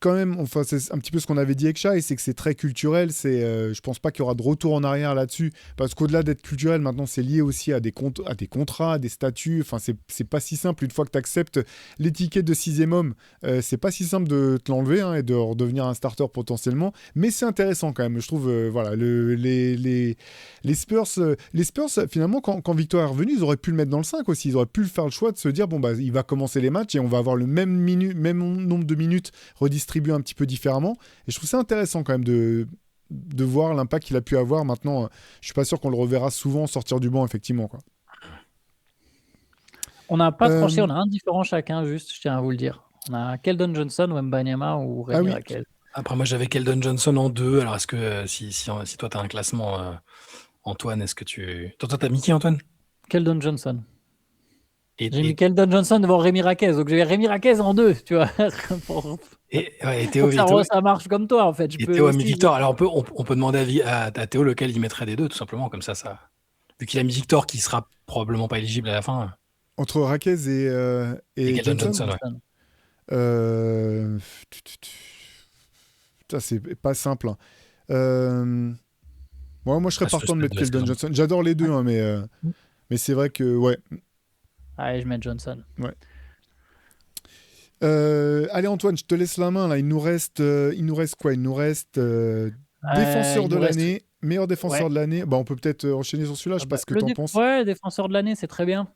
quand même, enfin, c'est un petit peu ce qu'on avait dit avec Shai, c'est que c'est très culturel. Je pense pas qu'il y aura de retour en arrière là-dessus, parce qu'au-delà d'être culturel, maintenant, c'est lié aussi à des contrats, à des statuts. Enfin, c'est pas si simple. Une fois que tu acceptes l'étiquette de sixième homme, c'est pas si simple de te l'enlever et de redevenir un starter potentiellement. Mais c'est intéressant quand même, je trouve. Voilà, les Spurs, finalement, quand Victor est revenu, ils auraient pu le mettre dans le 5 aussi. Ils auraient pu faire le choix de se dire bon, bah, il va commencer les matchs et on va avoir le même nombre de minutes redistribué un petit peu différemment. Et je trouve ça intéressant quand même de voir l'impact qu'il a pu avoir. Maintenant, je suis pas sûr qu'on le reverra souvent sortir du banc, effectivement, quoi. On n'a pas tranché, on a un différent chacun, juste, je tiens à vous le dire. On a Keldon Johnson, Wembanyama ou Rémi Raquel. Après, moi, j'avais Keldon Johnson en 2. Alors, est-ce que si toi, tu as un classement, Antoine, est-ce que tu... Toi, t'as mis qui, Antoine? Keldon Johnson. J'ai mis Keldon Johnson devant Rémi Raquez. Donc, j'ai Rémi Raquez en 2, tu vois. Et Théo, ça marche comme toi, en fait. Théo a mis Victor. Alors, on peut demander à Théo lequel il mettrait des deux, tout simplement. Comme ça. Vu qu'il a mis Victor, qui sera probablement pas éligible à la fin. Entre Raquez et Keldon Johnson, ouais. Ça, c'est pas simple. Moi, je serais partant de mettre Keldon Johnson. J'adore les deux, hein, mais c'est vrai que, ouais. Allez, je mets Johnson. Ouais. Allez, Antoine, je te laisse la main. Là. Il nous reste quoi? Il nous reste défenseur de l'année, meilleur défenseur de l'année. Bah, on peut peut-être enchaîner sur celui-là. Je sais pas ce que tu en penses. Ouais, défenseur de l'année, c'est très bien.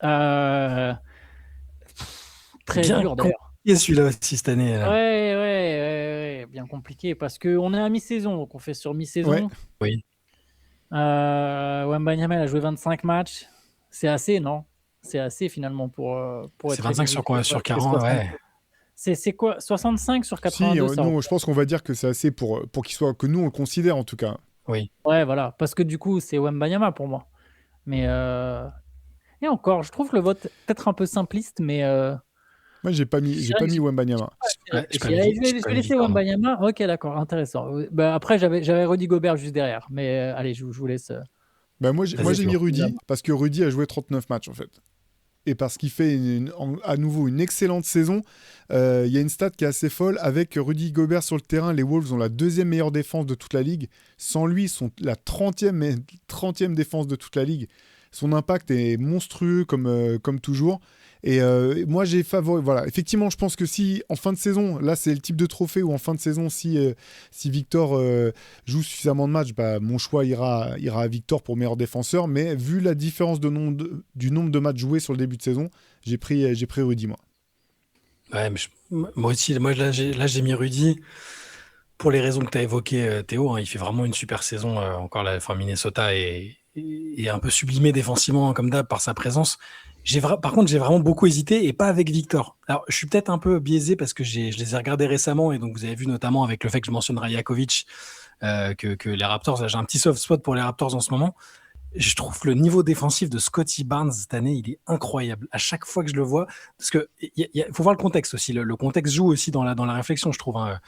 Très bien, dur, d'ailleurs. Et celui-là aussi cette année. Là. Ouais, bien compliqué parce qu'on est à mi-saison, donc on fait sur mi-saison. Ouais. Oui. Wembanyama a joué 25 matchs. C'est assez, non? C'est assez finalement pour être. C'est 25 sur quoi? Sur 40, ouais. C'est quoi? 65 sur 82? Si, nous, je pense qu'on va dire que c'est assez pour qu'il soit, que nous on le considère en tout cas. Oui. Ouais, voilà, parce que du coup c'est Wembanyama pour moi. Mais et encore, je trouve le vote peut-être un peu simpliste, mais. Moi, j'ai pas mis Wembanyama. Je vais laisser Wembanyama. Ok, d'accord, intéressant. Bah, après, j'avais Rudy Gobert juste derrière. Mais allez, je vous laisse. Bah, moi, j'ai mis Rudy parce que Rudy a joué 39 matchs en fait. Et parce qu'il fait à nouveau une excellente saison. Il y a une stat qui est assez folle. Avec Rudy Gobert sur le terrain, les Wolves ont la deuxième meilleure défense de toute la ligue. Sans lui, ils sont la 30e défense de toute la ligue. Son impact est monstrueux comme toujours. Et moi, j'ai favori. Voilà, effectivement, je pense que si en fin de saison, là, c'est le type de trophée où en fin de saison, si Victor joue suffisamment de matchs, bah, mon choix ira à Victor pour meilleur défenseur. Mais vu la différence du nombre de matchs joués sur le début de saison, j'ai pris Rudy, moi. Ouais, mais moi aussi, là, j'ai mis Rudy pour les raisons que tu as évoquées, Théo. Hein, il fait vraiment une super saison. Encore la fin, Minnesota est un peu sublimé défensivement, comme d'hab, par sa présence. Par contre, j'ai vraiment beaucoup hésité et pas avec Victor. Alors, je suis peut-être un peu biaisé parce que je les ai regardés récemment et donc vous avez vu notamment avec le fait que je mentionne Rajakovic que les Raptors, là, j'ai un petit soft spot pour les Raptors en ce moment. Je trouve que le niveau défensif de Scottie Barnes cette année, il est incroyable. À chaque fois que je le vois, parce que faut voir le contexte aussi. Le contexte joue aussi dans la réflexion, je trouve. Hein.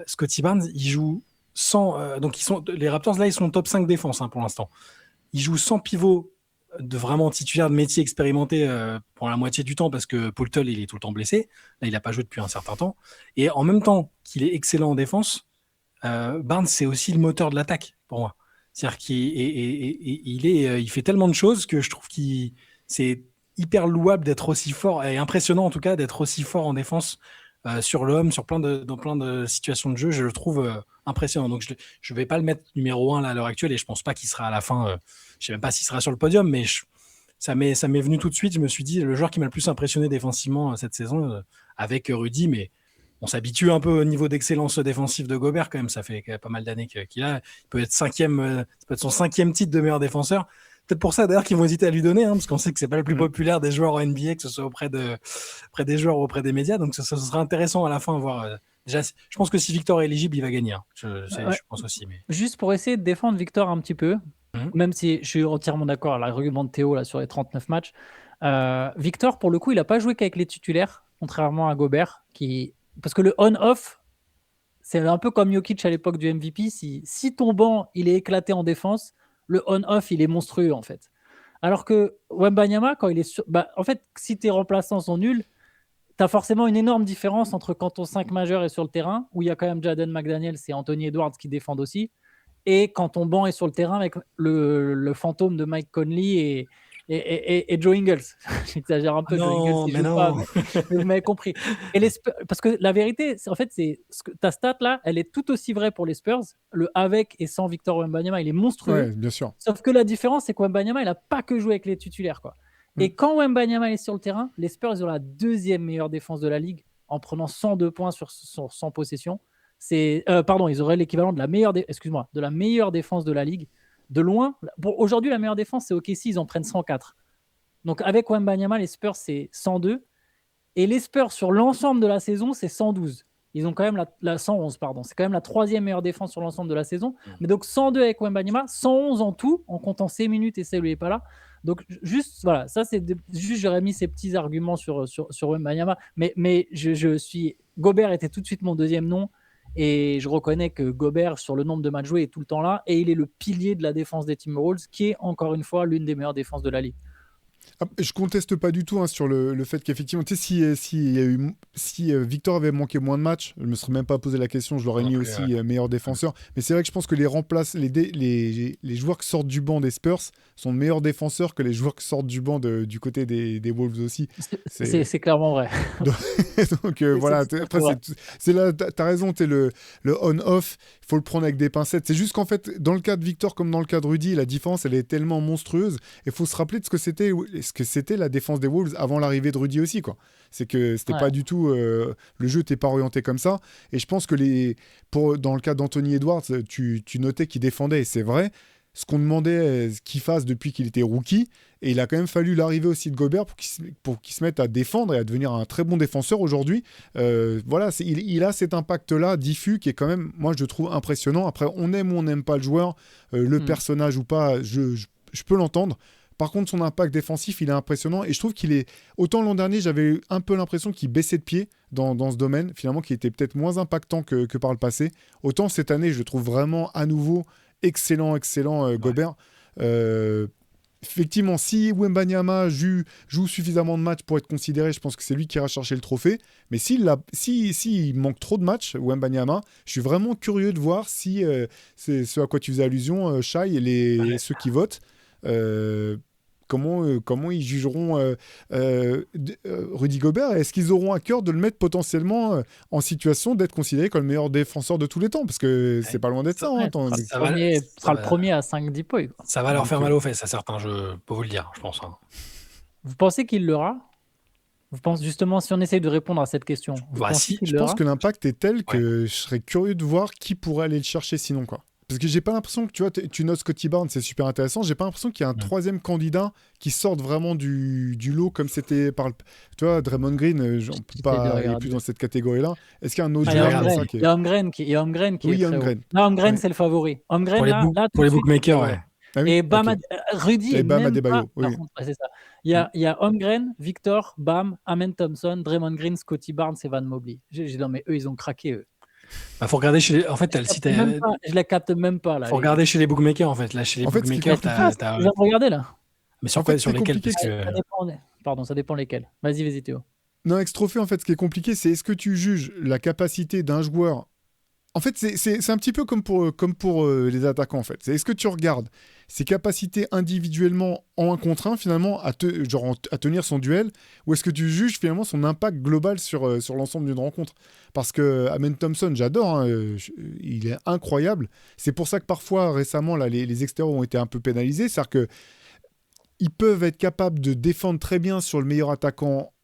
Scottie Barnes, il joue sans. Donc les Raptors là, ils sont top 5 défense pour l'instant. Il joue sans pivot de vraiment titulaire de métier expérimenté pour la moitié du temps parce que Poultl il est tout le temps blessé. Là, il n'a pas joué depuis un certain temps. Et en même temps qu'il est excellent en défense, Barnes, c'est aussi le moteur de l'attaque pour moi. C'est-à-dire qu'il fait tellement de choses que je trouve que c'est hyper louable d'être aussi fort et impressionnant en tout cas d'être aussi fort en défense sur l'homme, dans plein de situations de jeu. Je le trouve impressionnant. Donc je vais pas le mettre numéro 1 là, à l'heure actuelle et je pense pas qu'il sera à la fin. Je sais même pas s'il sera sur le podium, mais ça m'est venu tout de suite. Je me suis dit le joueur qui m'a le plus impressionné défensivement cette saison avec Rudy, mais on s'habitue un peu au niveau d'excellence défensive de Gobert quand même. Ça fait pas mal d'années qu'il a. Il peut être son 5e titre de meilleur défenseur. peut-être pour ça d'ailleurs qu'ils vont hésiter à lui donner, parce qu'on sait que c'est pas le plus Mm. populaire des joueurs en NBA, que ce soit auprès des joueurs ou auprès des médias. Donc ça sera intéressant à la fin de voir. Déjà, je pense que si Victor est éligible, il va gagner. Je pense aussi. Mais... Juste pour essayer de défendre Victor un petit peu, même si je suis entièrement d'accord à l'argument de Théo là, sur les 39 matchs, Victor, pour le coup, il n'a pas joué qu'avec les titulaires, contrairement à Gobert, parce que le on-off, c'est un peu comme Jokic à l'époque du MVP. Si ton banc il est éclaté en défense, le on-off il est monstrueux en fait. Alors que Wembanyama, quand il est en fait, si tes remplaçants sont nuls, tu as forcément une énorme différence entre quand ton 5 majeur est sur le terrain, où il y a quand même Jaden McDaniels et Anthony Edwards qui défendent aussi, et quand ton banc est sur le terrain avec le fantôme de Mike Conley et Joe Ingles. J'exagère un peu, Joe Ingles, il joue pas, mais vous m'avez compris. Parce que la vérité, en fait, ta stat là, elle est tout aussi vraie pour les Spurs. Le avec et sans Victor Wembanyama, il est monstrueux. Ouais, bien sûr. Sauf que la différence, c'est que Wembanyama, il n'a pas que joué avec les titulaires, quoi. Et quand Wembanyama est sur le terrain, les Spurs ils ont la deuxième meilleure défense de la ligue en prenant 102 points sur 100 possessions. Ils auraient l'équivalent de la meilleure défense de la ligue. De loin, aujourd'hui, la meilleure défense, c'est OKC, ils en prennent 104. Donc avec Wembanyama, les Spurs, c'est 102. Et les Spurs, sur l'ensemble de la saison, c'est 112. Ils ont quand même la 111, pardon. C'est quand même la troisième meilleure défense sur l'ensemble de la saison. Mais donc 102 avec Wembanyama, 111 en tout, en comptant ses minutes et celles où il n'est pas là. Donc juste, voilà, ça c'est juste, j'aurais mis ces petits arguments sur Wembanyama. Mais je suis... Gobert était tout de suite mon deuxième nom. Et je reconnais que Gobert, sur le nombre de matchs joués, est tout le temps là. Et il est le pilier de la défense des Timberwolves, qui est encore une fois l'une des meilleures défenses de la ligue. Je conteste pas du tout sur le fait qu'effectivement, tu sais, si Victor avait manqué moins de matchs, je me serais même pas posé la question, je l'aurais mis aussi meilleur défenseur. Mais c'est vrai que je pense que les joueurs qui sortent du banc des Spurs sont meilleurs défenseurs que les joueurs qui sortent du banc du côté des Wolves aussi. C'est clairement vrai. Donc voilà, après, c'est là, t'as raison, le on-off, il faut le prendre avec des pincettes. C'est juste qu'en fait, dans le cas de Victor comme dans le cas de Rudy, la différence, elle est tellement monstrueuse. Il faut se rappeler de ce que c'était la défense des Wolves avant l'arrivée de Rudy aussi, quoi. C'est que c'était pas du tout... le jeu n'était pas orienté comme ça. Et je pense que dans le cas d'Anthony Edwards, tu notais qu'il défendait, et c'est vrai. Ce qu'on demandait qu'il fasse depuis qu'il était rookie, et il a quand même fallu l'arrivée aussi de Gobert pour qu'il se mette à défendre et à devenir un très bon défenseur aujourd'hui. Voilà, il a cet impact-là diffus qui est quand même, moi je trouve impressionnant. Après, on aime ou on n'aime pas le joueur, le personnage ou pas, je peux l'entendre. Par contre, son impact défensif, il est impressionnant, et je trouve qu'il est... Autant l'an dernier, j'avais un peu l'impression qu'il baissait de pied dans ce domaine, finalement, qui était peut-être moins impactant que par le passé. Autant cette année, je le trouve vraiment à nouveau excellent, Gobert. Effectivement, si Wembanyama joue suffisamment de matchs pour être considéré, je pense que c'est lui qui ira chercher le trophée. Mais s'il manque trop de matchs, Wembanyama, je suis vraiment curieux de voir si c'est ce à quoi tu faisais allusion, Shai, et ceux qui votent. Comment ils jugeront Rudy Gobert? Est-ce qu'ils auront à cœur de le mettre potentiellement en situation d'être considéré comme le meilleur défenseur de tous les temps? Parce que c'est pas loin d'être ça. Sera le premier à 5-10 points. Ça va leur faire mal aux fesses à certains, je peux vous le dire, je pense. Vous pensez qu'il l'aura? Vous pensez justement, si on essaye de répondre à cette question, je pense que l'impact est tel que je serais curieux de voir qui pourrait aller le chercher sinon, quoi. Parce que j'ai pas l'impression que, tu vois, tu notes Scottie Barnes, c'est super intéressant. J'ai pas l'impression qu'il y a un troisième candidat qui sorte vraiment du lot comme c'était tu vois, Draymond Green, on peut pas aller plus dans cette catégorie-là. Est-ce qu'il y a un autre joueur comme ça qui est... Il y a Holmgren qui est Holmgren. Non, Holmgren, c'est le favori. Holmgren, pour les bookmakers, ouais. Et Bam, Rudy et Bam même Adebayo, pas... c'est ça. Il y a Holmgren, Victor, Bam, Amen Thompson, Draymond Green, Scottie Barnes et Van Mobley. Non, mais eux, ils ont craqué, eux. Faut regarder chez en fait, je la capte même pas là. Faut regarder chez les bookmakers en fait. Là, chez les bookmakers, t'as regardé là. Mais sur lesquels Ça dépend lesquels. Vas-y Théo. Non, avec ce trophée, en fait, ce qui est compliqué, c'est est-ce que tu juges la capacité d'un joueur... En fait, c'est un petit peu comme pour les attaquants, en fait. C'est est-ce que tu regardes ses capacités individuellement en 1 contre 1, finalement, à tenir son duel, ou est-ce que tu juges, finalement, son impact global sur l'ensemble d'une rencontre? Parce que Amen Thompson, j'adore, il est incroyable. C'est pour ça que parfois, récemment, là, les extérieurs ont été un peu pénalisés. C'est-à-dire que ils peuvent être capables de défendre très bien sur le meilleur attaquant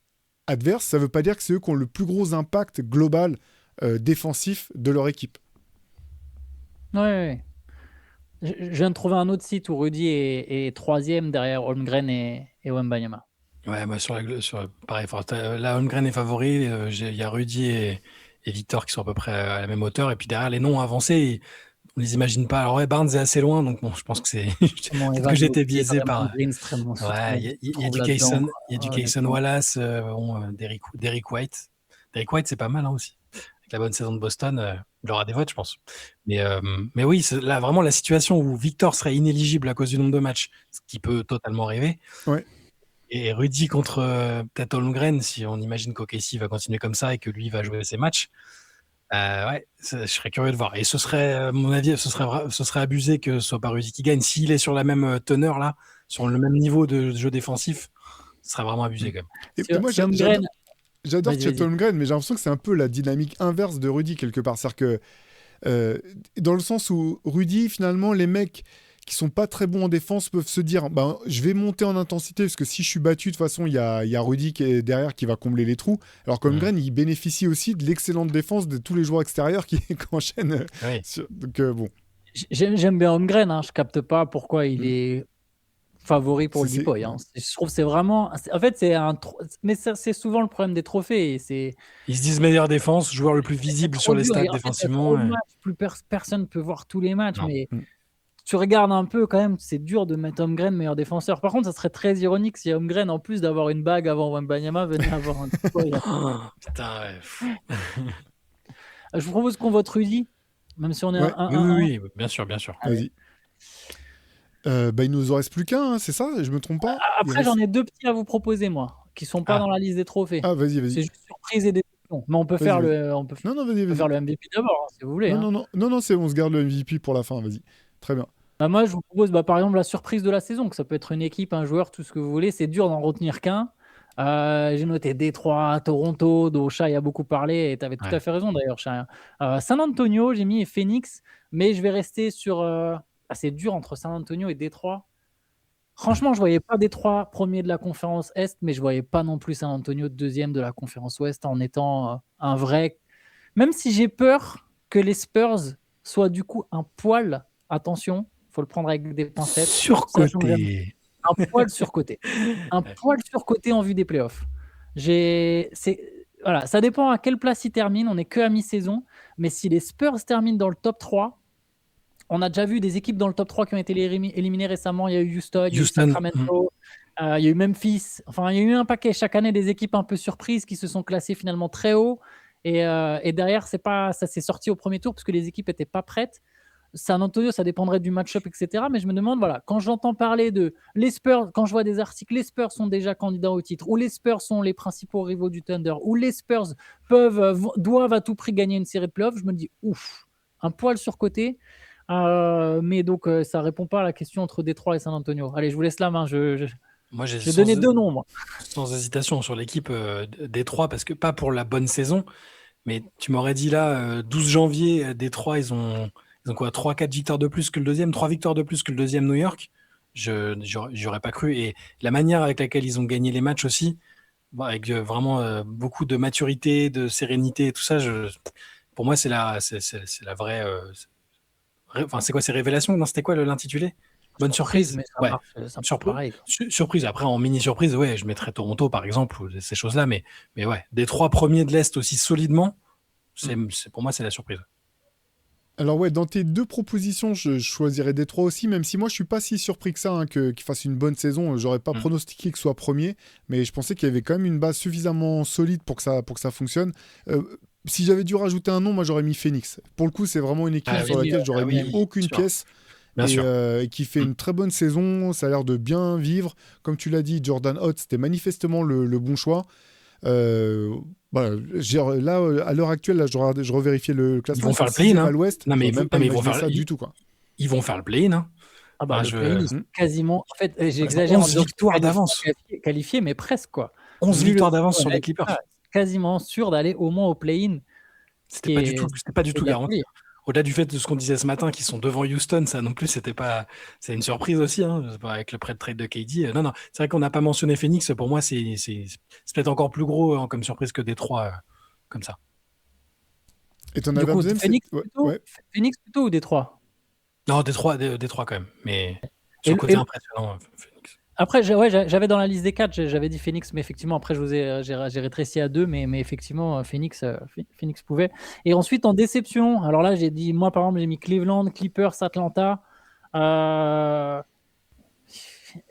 adverse. Ça ne veut pas dire que c'est eux qui ont le plus gros impact global défensif de leur équipe. Ouais. Je viens de trouver un autre site où Rudy est troisième derrière Holmgren et Wembanyama. Ouais, moi pareil, enfin, là, Holmgren est favori. Il y a Rudy et Victor qui sont à peu près à la même hauteur. Et puis derrière, les noms avancés, on les imagine pas. Alors ouais, Barnes est assez loin, donc bon, je pense que c'est Comment peut-être Evan que j'ai été Mobley, biaisé Draymond par. Green, extrêmement Ouais, il y a du là-dedans. Cason Wallace, Derrick White. Derrick White, c'est pas mal hein, aussi. Avec la bonne saison de Boston, il aura des votes, je pense. Mais oui, là vraiment la situation où Victor serait inéligible à cause du nombre de matchs, ce qui peut totalement arriver. Ouais. Et Rudy contre peut-être Holmgren, si on imagine qu'OKC va continuer comme ça et que lui va jouer ses matchs. Ouais, je serais curieux de voir. Et ce serait, à mon avis, ce serait abusé que ce soit pas Rudy qui gagne. S'il est sur la même teneur là, sur le même niveau de jeu défensif, ce serait vraiment abusé quand même. Et moi, Si Holmgren. j'adore Vas-y, Chet vas-y. Holmgren, mais j'ai l'impression que c'est un peu la dynamique inverse de Rudy quelque part. C'est-à-dire que dans le sens où Rudy, finalement, les mecs qui sont pas très bons en défense peuvent se dire je vais monter en intensité parce que si je suis battu, de toute façon, il y a Rudy qui est derrière qui va combler les trous. Alors qu'Holmgren, il bénéficie aussi de l'excellente défense de tous les joueurs extérieurs qui enchaînent. Oui. Donc, bon. J'aime bien Holmgren, hein. Je capte pas pourquoi il est favori pour le C'est- Deepoy. Hein. Je trouve que c'est vraiment. En fait, mais c'est souvent le problème des trophées. Ils se disent meilleure défense, joueur le plus visible sur les dur. stats Et en fait, il y a défensivement. trop de matchs, plus personne ne peut voir tous les matchs. Non. Mais Mm. tu regardes un peu quand même, c'est dur de mettre Holmgren meilleur défenseur. Par contre, ça serait très ironique si Holmgren, en plus d'avoir une bague avant Wembanyama, venait avoir un Deepoy. Putain, ouais. Je vous propose qu'on vote Rudy, même si on est Ouais. Oui, bien sûr. Vas-y. Il nous en reste plus qu'un, hein, c'est ça? Je me trompe pas? Après, j'en ai deux petits à vous proposer, moi, qui sont pas dans la liste des trophées. Ah, vas-y. C'est juste surprise et déception. Mais on peut Vas-y, faire vas-y. le, Non, vas-y. faire le MVP d'abord, hein, si vous voulez. Non, c'est bon, on se garde le MVP pour la fin, vas-y. Très bien. Moi, je vous propose, par exemple, la surprise de la saison, que ça peut être une équipe, un joueur, tout ce que vous voulez. C'est dur d'en retenir qu'un. J'ai noté Détroit, Toronto, dont Shai a beaucoup parlé, et tu avais tout à fait raison d'ailleurs, Shai. San Antonio, j'ai mis, et Phoenix, mais je vais rester sur. C'est dur entre San Antonio et Détroit. Franchement, je voyais pas Détroit premier de la conférence Est, mais je voyais pas non plus San Antonio deuxième de la conférence Ouest en étant un vrai. Même si j'ai peur que les Spurs soient du coup un poil, attention, faut le prendre avec des pincettes. Surcoté. Un poil surcoté. Un poil surcoté en vue des playoffs. Voilà, ça dépend à quelle place ils terminent. On n'est que à mi-saison. Mais si les Spurs terminent dans le top 3, on a déjà vu des équipes dans le top 3 qui ont été éliminées récemment. Il y a eu Houston, il y a eu Sacramento, il y a eu Memphis. Enfin, il y a eu un paquet chaque année des équipes un peu surprises qui se sont classées finalement très haut. Et derrière, ça s'est sorti au premier tour parce que les équipes n'étaient pas prêtes. San Antonio, ça dépendrait du match-up, etc. Mais je me demande, voilà, quand j'entends parler de les Spurs, quand je vois des articles, les Spurs sont déjà candidats au titre, ou les Spurs sont les principaux rivaux du Thunder, ou les Spurs doivent à tout prix gagner une série de playoffs, je me dis, ouf, un poil surcoté. Mais donc, ça répond pas à la question entre Détroit et San Antonio. Allez, je vous laisse la main. Moi, j'ai donné deux noms, moi. Sans hésitation sur l'équipe Détroit, parce que pas pour la bonne saison, mais tu m'aurais dit là, 12 janvier, Détroit, ils ont quoi, 3-4 victoires de plus que le deuxième, 3 victoires de plus que le deuxième New York. J'aurais pas cru. Et la manière avec laquelle ils ont gagné les matchs aussi, avec vraiment beaucoup de maturité, de sérénité et tout ça, pour moi, c'est la vraie. Enfin, c'est quoi ces révélations? Non, c'était quoi l'intitulé? Bonne surprise. Mais ça Ouais. marche, ça marche pareil. Surprise. Après, en mini surprise, ouais, je mettrais Toronto par exemple, ou ces choses-là. Mais ouais, des 3 premiers de l'Est aussi solidement, pour moi, c'est la surprise. Alors ouais, dans tes deux propositions, je choisirais Détroit aussi, même si moi je suis pas si surpris que ça, hein, qu'ils fassent une bonne saison. J'aurais pas pronostiqué que ce soit premier, mais je pensais qu'il y avait quand même une base suffisamment solide pour que ça fonctionne. Si j'avais dû rajouter un nom, moi j'aurais mis Phoenix. Pour le coup, c'est vraiment une équipe sur laquelle j'aurais mis aucune pièce. Et qui fait une très bonne saison, ça a l'air de bien vivre. Comme tu l'as dit, Jordan Hott, c'était manifestement le bon choix. Voilà, là, à l'heure actuelle, là, je revérifiais le classement. Ils vont faire le play-in, à l'Ouest. Non, mais même pas ils vont faire ça du tout, quoi. Ils vont faire le play-in. Hein. Ah bah, le play-in, ils sont quasiment. En fait, j'exagère. 11 victoires d'avance. Qualifié, mais presque, quoi. 11 victoires d'avance sur les Clippers. Quasiment sûr d'aller au moins au play-in. C'était pas du tout garanti. Au-delà du fait de ce qu'on disait ce matin, qu'ils sont devant Houston, ça non plus, c'était pas. C'est une surprise aussi, hein, avec le prêt de trade de KD. Non, c'est vrai qu'on n'a pas mentionné Phoenix. Pour moi, c'est peut-être encore plus gros hein, comme surprise que Détroit, comme ça. Et t'en avais un deuxième, Phoenix plutôt ou Détroit? Non, Détroit quand même. Mais Et sur le le- côté et le- impressionnant, Phoenix. Après, j'avais dans la liste des 4, j'avais dit Phoenix, mais effectivement, après, j'ai rétréci à 2, mais effectivement, Phoenix pouvait. Et ensuite, en déception, alors là, j'ai dit, moi, par exemple, j'ai mis Cleveland, Clippers, Atlanta. Euh,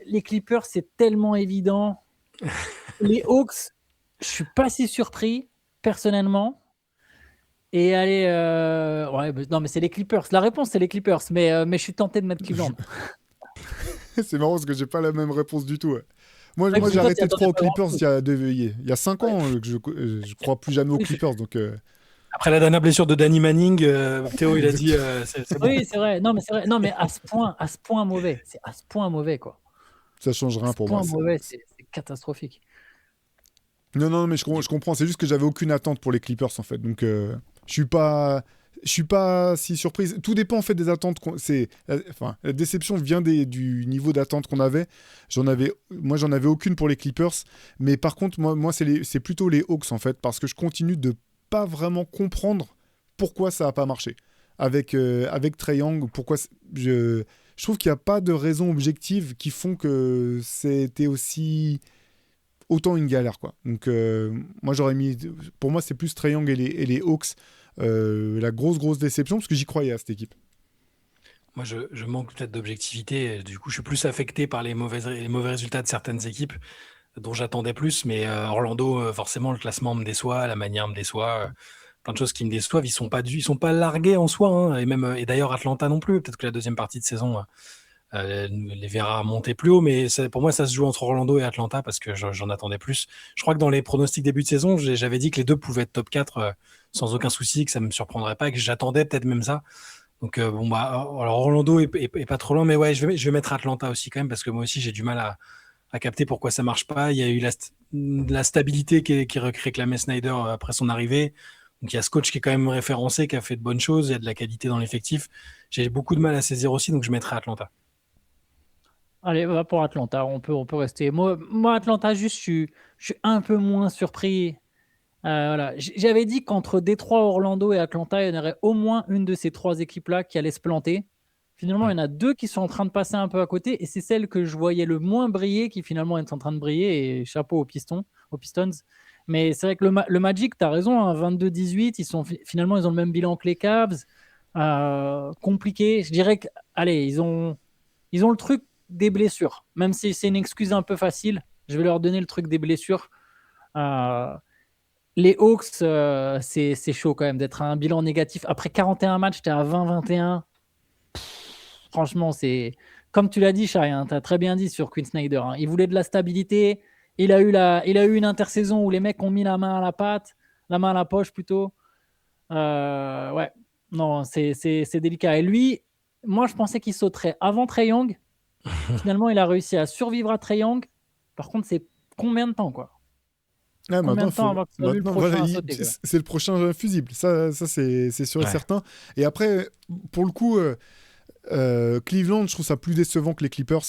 les Clippers, c'est tellement évident. Les Hawks, je suis pas si surpris, personnellement. Et allez, ouais, non, mais c'est les Clippers. La réponse, c'est les Clippers, mais je suis tenté de mettre Cleveland. C'est marrant parce que j'ai pas la même réponse du tout. Ouais. Moi, Ouais, moi j'ai Clippers, arrêté de croire aux pas grand Clippers chose. il y a 5 ans que je crois plus jamais aux Oui, Clippers. Donc, Après la dernière blessure de Danny Manning, Théo, il a dit c'est bon. Oui, c'est vrai. Non, mais c'est vrai. Non, mais à ce point mauvais. C'est à ce point mauvais, quoi. ça change À rien ce pour moi. point mauvais, c'est catastrophique. Non, mais je comprends. C'est juste que j'avais aucune attente pour les Clippers en fait. Donc, je suis pas si surprise. Tout dépend en fait des attentes. La déception vient du niveau d'attente qu'on avait. J'en avais aucune pour les Clippers. Mais par contre, moi c'est plutôt les Hawks en fait, parce que je continue de pas vraiment comprendre pourquoi ça a pas marché avec Trae Young. Je trouve qu'il n'y a pas de raison objective qui font que c'était autant une galère quoi. Donc moi pour moi c'est plus Trae Young et les Hawks la grosse déception parce que j'y croyais à cette équipe. Moi, je manque peut-être d'objectivité. Du coup, je suis plus affecté par les mauvais résultats de certaines équipes dont j'attendais plus. Mais Orlando, forcément, le classement me déçoit, la manière me déçoit. Plein de choses qui me déçoivent. Ils sont pas largués en soi. Hein, et d'ailleurs, Atlanta non plus. Peut-être que la deuxième partie de saison les verra monter plus haut. Mais pour moi, ça se joue entre Orlando et Atlanta parce que j'en attendais plus. Je crois que dans les pronostics début de saison, j'avais dit que les deux pouvaient être top 4 sans aucun souci, que ça me surprendrait pas, et que j'attendais peut-être même ça. Donc bon bah alors Orlando est pas trop loin, mais ouais, je vais mettre Atlanta aussi quand même parce que moi aussi j'ai du mal à capter pourquoi ça marche pas. Il y a eu la stabilité qui réclamait Snyder après son arrivée. Donc il y a ce coach qui est quand même référencé, qui a fait de bonnes choses, il y a de la qualité dans l'effectif. J'ai beaucoup de mal à saisir aussi, donc je mettrai Atlanta. Allez, va pour Atlanta. On peut rester. Moi, Atlanta, juste, je suis un peu moins surpris. Voilà. J'avais dit qu'entre Détroit, Orlando et Atlanta, il y en aurait au moins une de ces trois équipes-là qui allait se planter. Finalement, il y en a deux qui sont en train de passer un peu à côté, et c'est celle que je voyais le moins briller qui finalement est en train de briller. Et chapeau aux Pistons. Mais c'est vrai que le Magic, tu as raison, hein, 22-18, finalement, ils ont le même bilan que les Cavs. Compliqué. Je dirais que, allez, ils ont le truc des blessures. Même si c'est une excuse un peu facile, je vais leur donner le truc des blessures. Les Hawks, c'est chaud quand même d'être à un bilan négatif. Après 41 matchs, tu es à 20-21. Franchement, c'est comme tu l'as dit, Shai, hein, tu as très bien dit sur Quinn Snyder. Hein. Il voulait de la stabilité. Il a eu une intersaison où les mecs ont mis la main à la poche plutôt. Ouais, non, c'est délicat. Et lui, moi, je pensais qu'il sauterait avant Trae Young. Finalement, il a réussi à survivre à Trae Young. Par contre, c'est combien de temps, quoi? Ah, Combien maintenant, de temps avant que ce soit lui le prochain voilà, à sauter, quoi? c'est le prochain fusible. Ça c'est sûr et Ouais. certain. Et après, pour le coup, Cleveland, je trouve ça plus décevant que les Clippers.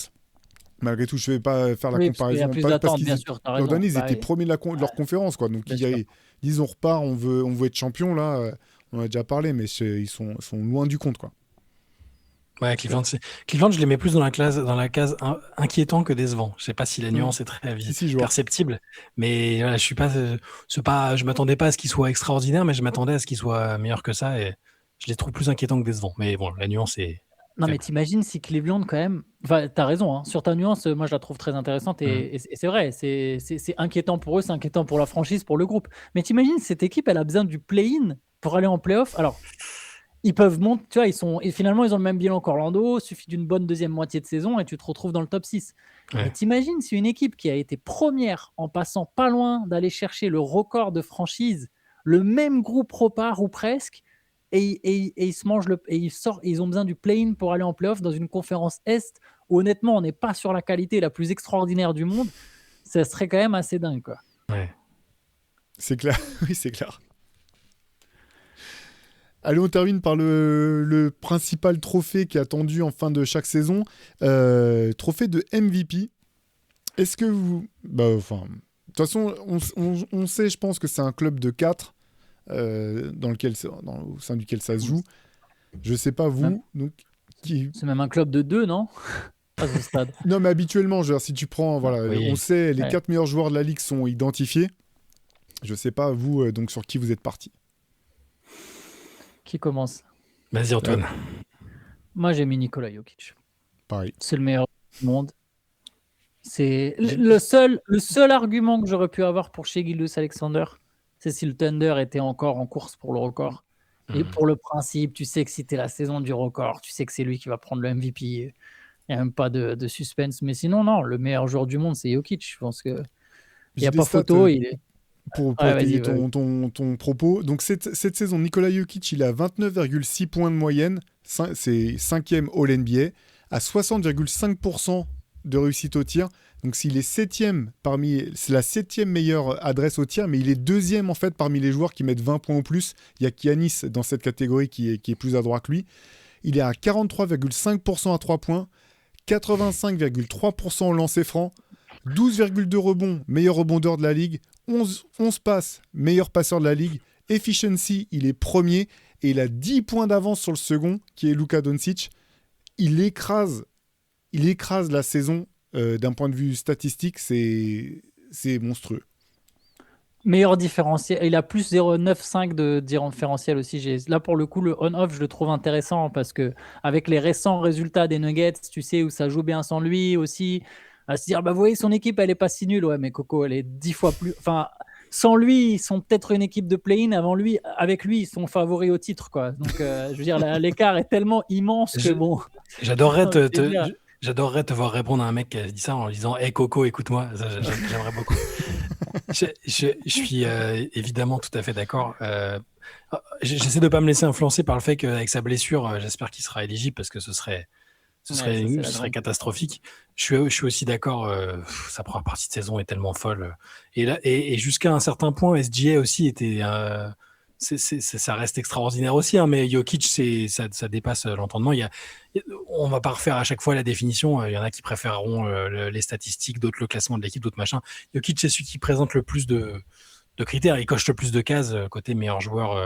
Malgré tout, je vais pas faire la Oui, parce qu'il y a comparaison. plus Parce d'attentes, qu'ils bien sûr. T'as l'an raison. dernier, ils Bah étaient oui, premiers de leur conférence, quoi. Donc bien ils sûr. disent on repart, on veut être champion là. On en a déjà parlé, mais ils sont loin du compte, quoi. Ouais, Cleveland, je les mets plus dans la case inquiétant que décevant. Je sais pas si la nuance est très Si, je vois. perceptible, mais voilà, je suis pas, je m'attendais pas à ce qu'ils soient extraordinaires, mais je m'attendais à ce qu'ils soient meilleurs que ça, et je les trouve plus inquiétants que décevants. Mais bon, la nuance est Non, mais faible. t'imagines si Cleveland, quand même. Enfin, t'as raison, hein. Sur ta nuance, moi, je la trouve très intéressante. Mhm. Et c'est vrai, c'est inquiétant pour eux, c'est inquiétant pour la franchise, pour le groupe. Mais t'imagines, cette équipe, elle a besoin du play-in pour aller en playoff. Alors, ils peuvent monter, tu vois, et finalement, ils ont le même bilan qu'Orlando. Suffit d'une bonne deuxième moitié de saison et tu te retrouves dans le top 6. Ouais. Mais t'imagines si une équipe qui a été première en passant pas loin d'aller chercher le record de franchise, le même groupe repart ou presque, et ils se mangent et ils ont besoin du play-in pour aller en playoff dans une conférence Est où honnêtement, on n'est pas sur la qualité la plus extraordinaire du monde. Ça serait quand même assez dingue, quoi. Ouais. C'est clair. Oui, c'est clair. Allez, on termine par le principal trophée qui est attendu en fin de chaque saison. Trophée de MVP. Est-ce que vous... de toute façon, on sait, je pense que c'est un club de 4 au sein duquel ça se joue. Je sais pas vous. Donc, C'est même un club de 2, non? À ce stade. Non, mais habituellement, je veux dire, si tu prends, voilà, Oui. on sait, les Ouais. 4 meilleurs joueurs de la ligue sont identifiés. Je sais pas, vous, donc sur qui vous êtes parti. Qui commence? Vas-y, Antoine. Moi, j'ai mis Nikola Jokic. Pareil. C'est le meilleur du monde. C'est le seul argument que j'aurais pu avoir pour Shai Gilgeous-Alexander, c'est si le Thunder était encore en course pour le record. Et pour le principe, tu sais que si t'es la saison du record, tu sais que c'est lui qui va prendre le MVP. Il n'y a même pas de suspense. Mais sinon, non, le meilleur joueur du monde, c'est Jokic. Je pense que il n'y J'ai a des pas stats, photo. Il est... pour Ouais, vas-y, étayer vas-y. ton propos. Donc cette saison, Nikola Jokic, il a 29,6 points de moyenne. C'est 5e All-NBA. À 60,5% de réussite au tir. Donc s'il est 7e c'est la 7e meilleure adresse au tir, mais il est 2e en fait parmi les joueurs qui mettent 20 points ou plus. Il y a Giannis dans cette catégorie qui est plus adroit que lui. Il est à 43,5% à 3 points, 85,3% au lancer franc, 12,2 rebonds, meilleur rebondeur de la ligue, 11 passes, meilleur passeur de la ligue. Efficiency, il est premier et il a 10 points d'avance sur le second, qui est Luka Doncic. Il écrase la saison d'un point de vue statistique, c'est monstrueux. Meilleur différentiel. Il a plus 0,95 de différentiel aussi. Là, pour le coup, le on-off, je le trouve intéressant parce que avec les récents résultats des Nuggets, tu sais, où ça joue bien sans lui aussi, à se dire, bah, vous voyez, son équipe, elle est pas si nulle. Ouais, mais Coco, elle est 10 fois plus. Enfin, sans lui, ils sont peut-être une équipe de play-in. Avec lui, ils sont favoris au titre, quoi. Donc, je veux dire, l'écart est tellement immense que bon. J'adorerais Non, je veux dire. j'adorerais te voir répondre à un mec qui a dit ça en disant Hey Coco, écoute-moi. Ça, j'aimerais beaucoup. Je suis évidemment tout à fait d'accord. J'essaie de ne pas me laisser influencer par le fait qu'avec sa blessure, j'espère qu'il sera éligible parce que ce serait Ouais, ça, c'est la ce serait grande- catastrophique. Je suis aussi d'accord. Sa première partie de saison est tellement folle. Et là, et jusqu'à un certain point, SGA aussi était. Ça reste extraordinaire aussi, hein, mais Jokic, ça dépasse l'entendement. On va pas refaire à chaque fois la définition. Il y en a qui préféreront les statistiques, d'autres le classement de l'équipe, d'autres machin. Jokic, c'est celui qui présente le plus de critères. Il coche le plus de cases, côté meilleur joueur,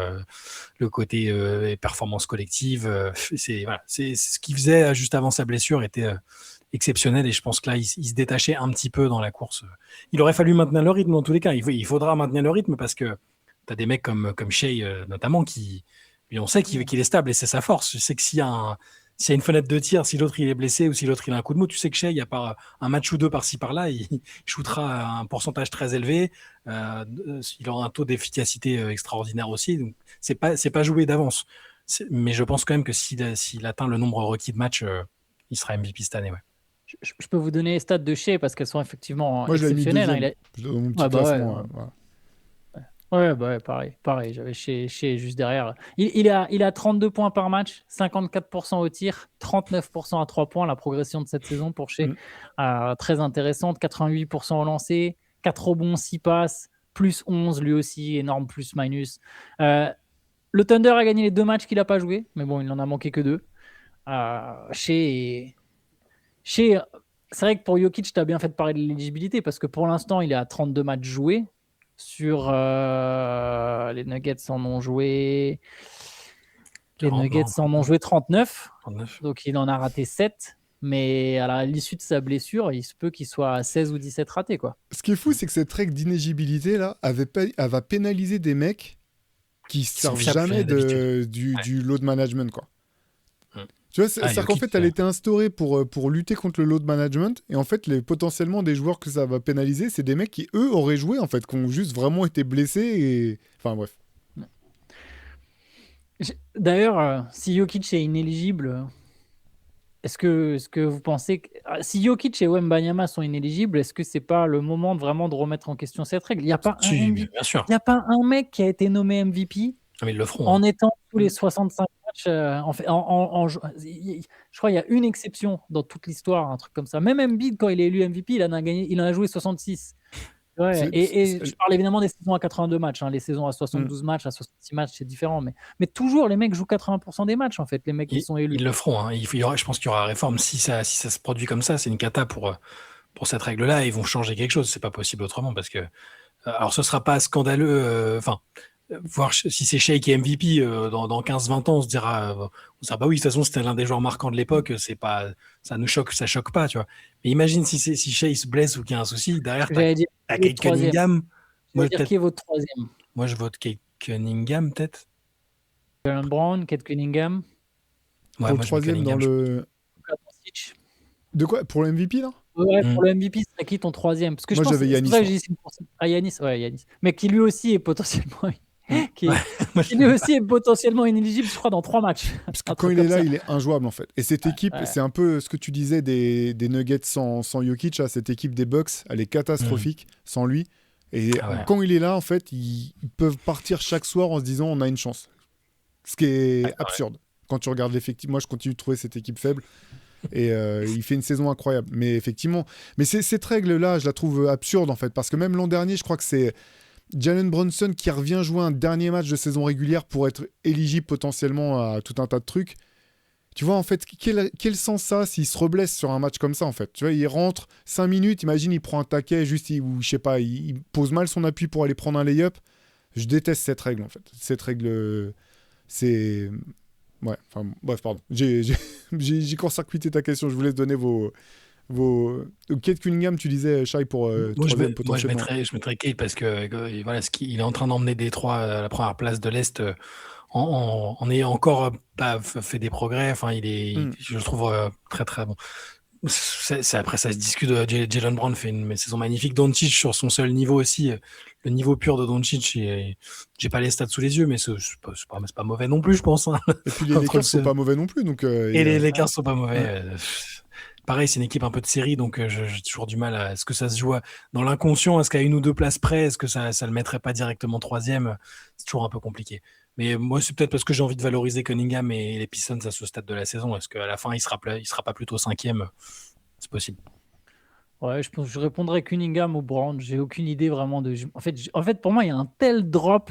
le côté performance collective. C'est ce qu'il faisait juste avant sa blessure était exceptionnel, et je pense que là, il se détachait un petit peu dans la course. Il aurait fallu maintenir le rythme dans tous les cas. Il faudra maintenir le rythme parce que tu as des mecs comme Shai, notamment, qui, lui, on sait qu'il est stable et c'est sa force. Je sais que s'il y a une fenêtre de tir, si l'autre il est blessé ou si l'autre il a un coup de mou, tu sais que Shai, il y a pas un match ou deux par-ci par-là, il shootera un pourcentage très élevé. Il aura un taux d'efficacité extraordinaire aussi. Donc c'est pas joué d'avance. Mais je pense quand même que s'il atteint le nombre requis de matchs, il sera MVP cette année. Ouais. Je peux vous donner les stats de Shai parce qu'elles sont effectivement Moi, je l'avais mis exceptionnelles. Hein. deuxième. Je l'ai dans mon petit Ouais, bah ouais, classement. ouais. Voilà. Ouais, bah ouais, pareil. J'avais Shai juste derrière. Il a 32 points par match, 54% au tir, 39% à 3 points. La progression de cette saison pour Shai, très intéressante. 88% au lancer, 4 rebonds, 6 passes, plus 11 lui aussi, énorme plus-minus. Le Thunder a gagné les 2 matchs qu'il n'a pas joué, mais bon, il n'en a manqué que 2. Shai, c'est vrai que pour Jokic, tu as bien fait de parler de l'éligibilité parce que pour l'instant, il est à 32 matchs joués. Sur les Nuggets en ont joué. Les 40, Nuggets non. en ont joué 39. 39. Donc il en a raté 7. Mais à l'issue de sa blessure, il se peut qu'il soit à 16 ou 17 ratés, quoi. Ce qui est fou, c'est que cette règle d'inéligibilité là, elle va pénaliser des mecs qui servent fiables jamais d'habitude. du load management, quoi. Tu vois, c'est-à-dire qu'en Jokic, fait, elle a été instaurée pour lutter contre le load management. Et en fait, potentiellement, des joueurs que ça va pénaliser, c'est des mecs qui, eux, auraient joué, en fait, qui ont juste vraiment été blessés. Et... Enfin, bref. D'ailleurs, si Jokic est inéligible, est-ce que vous pensez que si Jokic et Wembanyama sont inéligibles, est-ce que c'est pas le moment vraiment de remettre en question cette règle? Il n'y a pas Si, un bien sûr. il y a pas un mec qui a été nommé MVP Mais ils le feront. en étant tous les 65 matchs. Je crois qu'il y a une exception dans toute l'histoire, un truc comme ça. Même Embiid, quand il est élu MVP, il en a joué 66. Ouais, et je parle évidemment des saisons à 82 matchs. Hein. Les saisons à 72 matchs, à 66 matchs, c'est différent. Mais toujours, les mecs jouent 80% des matchs, en fait, les mecs qui sont élus. Ils le feront. Hein. Je pense qu'il y aura réforme. Si ça se produit comme ça, c'est une cata pour cette règle-là. Ils vont changer quelque chose. C'est pas possible autrement parce que. Alors, ce sera pas scandaleux. voir si c'est Shea qui est MVP dans 15-20 ans, on se dira, bah oui, de toute façon, c'était l'un des joueurs marquants de l'époque, ça choque pas, tu vois. Mais imagine si Shea se blesse ou qu'il y a un souci, derrière, J'allais dire t'as qui est Kate Cunningham. J'allais dire qui est votre troisième? Moi, je vote Kate Cunningham, peut-être. Jalen Brown, Kate Cunningham, Pour Ouais, le moi, je mets troisième dans Cunningham. le. Luka Doncic. De quoi? Pour le MVP, là? Ouais, pour le MVP, ce serait qui ton troisième? Parce que Moi, je pense j'avais c'est Giannis, pour ça que moi. j'ai dit Yanis, ouais, Yanis. Mais qui lui aussi est potentiellement qui Moi, lui aussi est potentiellement inéligible, je crois, dans 3 matchs. Parce que Un quand truc il est comme là, ça. il est injouable en fait. Et cette équipe, ouais. c'est un peu ce que tu disais des Nuggets sans Jokic. Là, cette équipe des Bucks, elle est catastrophique sans lui. Et Ah ouais. quand il est là, en fait, ils peuvent partir chaque soir en se disant on a une chance. Ce qui est absurde. Quand tu regardes l'effectif, moi je continue de trouver cette équipe faible. Et il fait une saison incroyable. Mais effectivement, mais cette règle-là, je la trouve absurde en fait. Parce que même l'an dernier, je crois que c'est Jalen Brunson qui revient jouer un dernier match de saison régulière pour être éligible potentiellement à tout un tas de trucs. Tu vois, en fait, quel sens ça s'il se reblesse sur un match comme ça, en fait? Tu vois, il rentre 5 minutes, imagine, il prend un taquet, juste, ou je sais pas, il pose mal son appui pour aller prendre un lay-up. Je déteste cette règle, en fait. Cette règle, c'est... Ouais, enfin, bref, pardon. J'ai court-circuité ta question, je vous laisse donner vos... Kate Cunningham, tu disais, Shai, pour troisième potentiellement. Je mettrais Kate parce que voilà, il est en train d'emmener Détroit à la première place de l'Est en ayant encore pas fait des progrès. Enfin, je le trouve très très bon. Après, ça se discute. Jalen Brown fait une saison magnifique. Doncic sur son seul niveau aussi. Le niveau pur de Doncic, j'ai pas les stats sous les yeux, mais c'est pas mauvais non plus, je pense. Hein. Et puis les Lakers sont pas mauvais non plus. Donc, les Lakers sont pas mauvais. Pareil, c'est une équipe un peu de série, donc j'ai toujours du mal à... Est-ce que ça se joue dans l'inconscient? Est-ce qu'à 1 ou 2 places près, est-ce que ça le mettrait pas directement troisième? C'est toujours un peu compliqué. Mais moi, c'est peut-être parce que j'ai envie de valoriser Cunningham et les Pistons à ce stade de la saison. Est-ce qu'à la fin, il sera pas plutôt 5e? C'est possible. Ouais, je pense que je répondrais Cunningham ou Brown. J'ai aucune idée vraiment de... En fait, pour moi, il y a un tel drop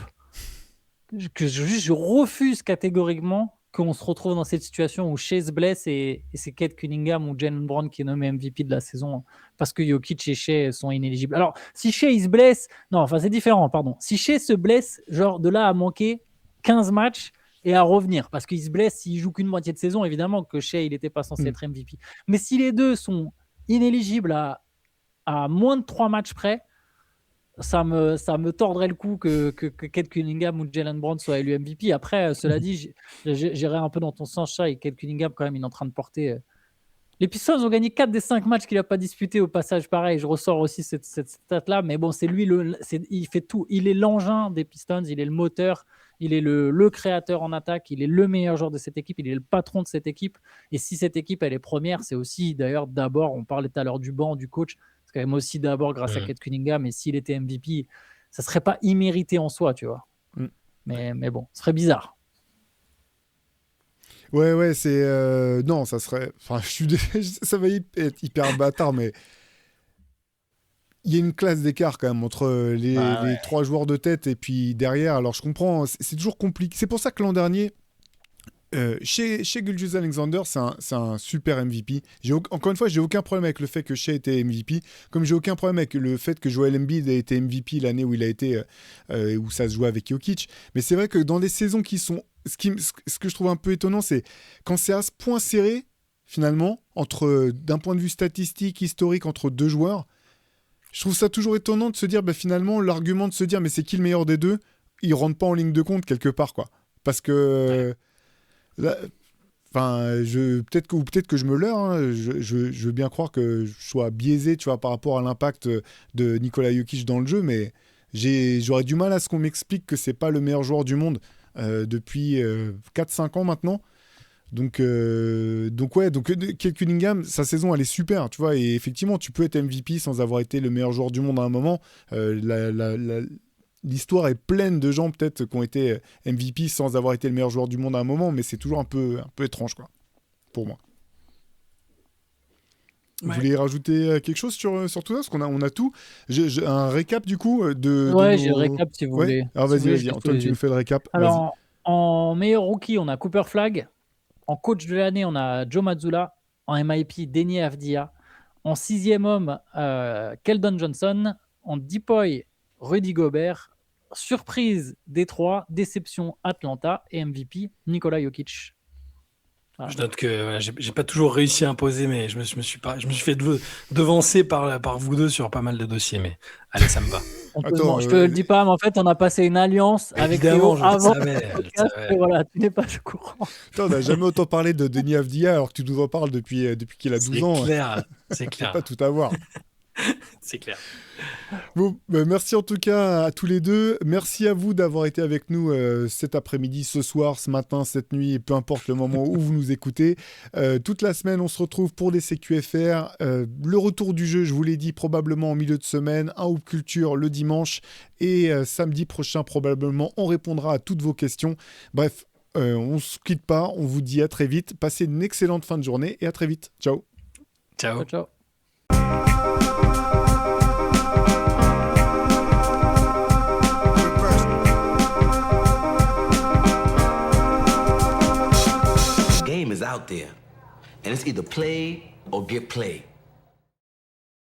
que je refuse catégoriquement qu'on se retrouve dans cette situation où Shea se blesse et c'est Kate Cunningham ou Jalen Brown qui est nommé MVP de la saison parce que Jokic et Shea sont inéligibles. Alors, si Shea se blesse... Non, enfin, c'est différent, pardon. Si Shea se blesse, genre de là à manquer 15 matchs et à revenir, parce qu'il se blesse s'il joue qu'une moitié de saison, évidemment que Shea, il n'était pas censé être MVP. Mais si les deux sont inéligibles à moins de 3 matchs près, ça me tordrait le cou que Kate Cunningham ou Jalen Brown soient élus MVP. Après, cela dit, j'irai un peu dans ton sens, ça, et Kate Cunningham, quand même, il est en train de porter... Les Pistons ont gagné 4 des 5 matchs qu'il n'a pas disputés au passage, pareil. Je ressors aussi cette stat-là, mais bon, c'est lui, il fait tout. Il est l'engin des Pistons, il est le moteur, il est le créateur en attaque, il est le meilleur joueur de cette équipe, il est le patron de cette équipe. Et si cette équipe, elle est première, c'est aussi, d'ailleurs, d'abord, on parlait tout à l'heure du banc, du coach, c'est quand même aussi d'abord grâce à Kate Cunningham, et s'il était MVP, ça ne serait pas immérité en soi, tu vois. Mais bon, ce serait bizarre. Ouais, c'est... Non, ça serait... Enfin, ça va être hyper bâtard, mais... Il y a une classe d'écart quand même entre les 3 joueurs de tête et puis derrière. Alors, je comprends, c'est toujours compliqué. C'est pour ça que l'an dernier, chez Gilgeous-Alexander, c'est un super MVP. Encore une fois, j'ai aucun problème avec le fait que Shea était MVP, comme j'ai aucun problème avec le fait que Joel Embiid ait été MVP l'année où il a été, où ça se jouait avec Jokic. Mais c'est vrai que dans des saisons qui sont... Ce que je trouve un peu étonnant, c'est quand c'est à ce point serré, finalement, d'un point de vue statistique, historique, entre 2 joueurs, je trouve ça toujours étonnant de se dire, finalement, l'argument de se dire, mais c'est qui le meilleur des deux, il rentre pas en ligne de compte quelque part, quoi. Parce que... peut-être que je me leurre, hein. Je veux bien croire que je sois biaisé, tu vois, par rapport à l'impact de Nikola Jokic dans le jeu, mais j'aurais du mal à ce qu'on m'explique que c'est pas le meilleur joueur du monde depuis 4-5 ans maintenant. Donc Kate Cunningham, sa saison elle est super, tu vois, et effectivement tu peux être MVP sans avoir été le meilleur joueur du monde à un moment. L'histoire est pleine de gens peut-être qui ont été MVP sans avoir été le meilleur joueur du monde à un moment, mais c'est toujours un peu étrange, quoi, pour moi. Ouais. Vous voulez rajouter quelque chose sur tout ça? Parce qu'on a tout. J'ai un récap du coup j'ai le récap si vous voulez. Alors vas-y, Antoine, tu nous fais le récap. Alors, en meilleur rookie, on a Cooper Flagg. En coach de l'année, on a Joe Mazzulla. En MIP, Deni Avdija. En 6e homme, Keldon Johnson. En Depoy, Rudy Gobert. surprise Détroit, déception Atlanta et MVP Nikola Jokic. Voilà. Je note que voilà, j'ai pas toujours réussi à imposer, mais je me suis fait devancer par vous deux sur pas mal de dossiers. Mais allez, ça me va. Attends, je te le dis pas, mais en fait, on a passé une alliance avec Évidemment, Théo je le avant savais, le je le podcast. savais. Et voilà, tu n'es pas au courant. Putain, on n'a jamais autant parlé de Denis Avdia alors que tu nous en parles depuis qu'il a 12 ans. C'est C'est clair. pas tout à voir. C'est clair. Bon, merci en tout cas à tous les deux. Merci à vous d'avoir été avec nous cet après-midi, ce soir, ce matin, cette nuit, et peu importe le moment où vous nous écoutez. Toute la semaine, on se retrouve pour des CQFR. Le retour du jeu, je vous l'ai dit, probablement en milieu de semaine. Un Hoop Culture le dimanche. Et samedi prochain, probablement, on répondra à toutes vos questions. Bref, on ne se quitte pas. On vous dit à très vite. Passez une excellente fin de journée et à très vite. Ciao. Ciao. Ciao. Game is out there, and it's either play or get played.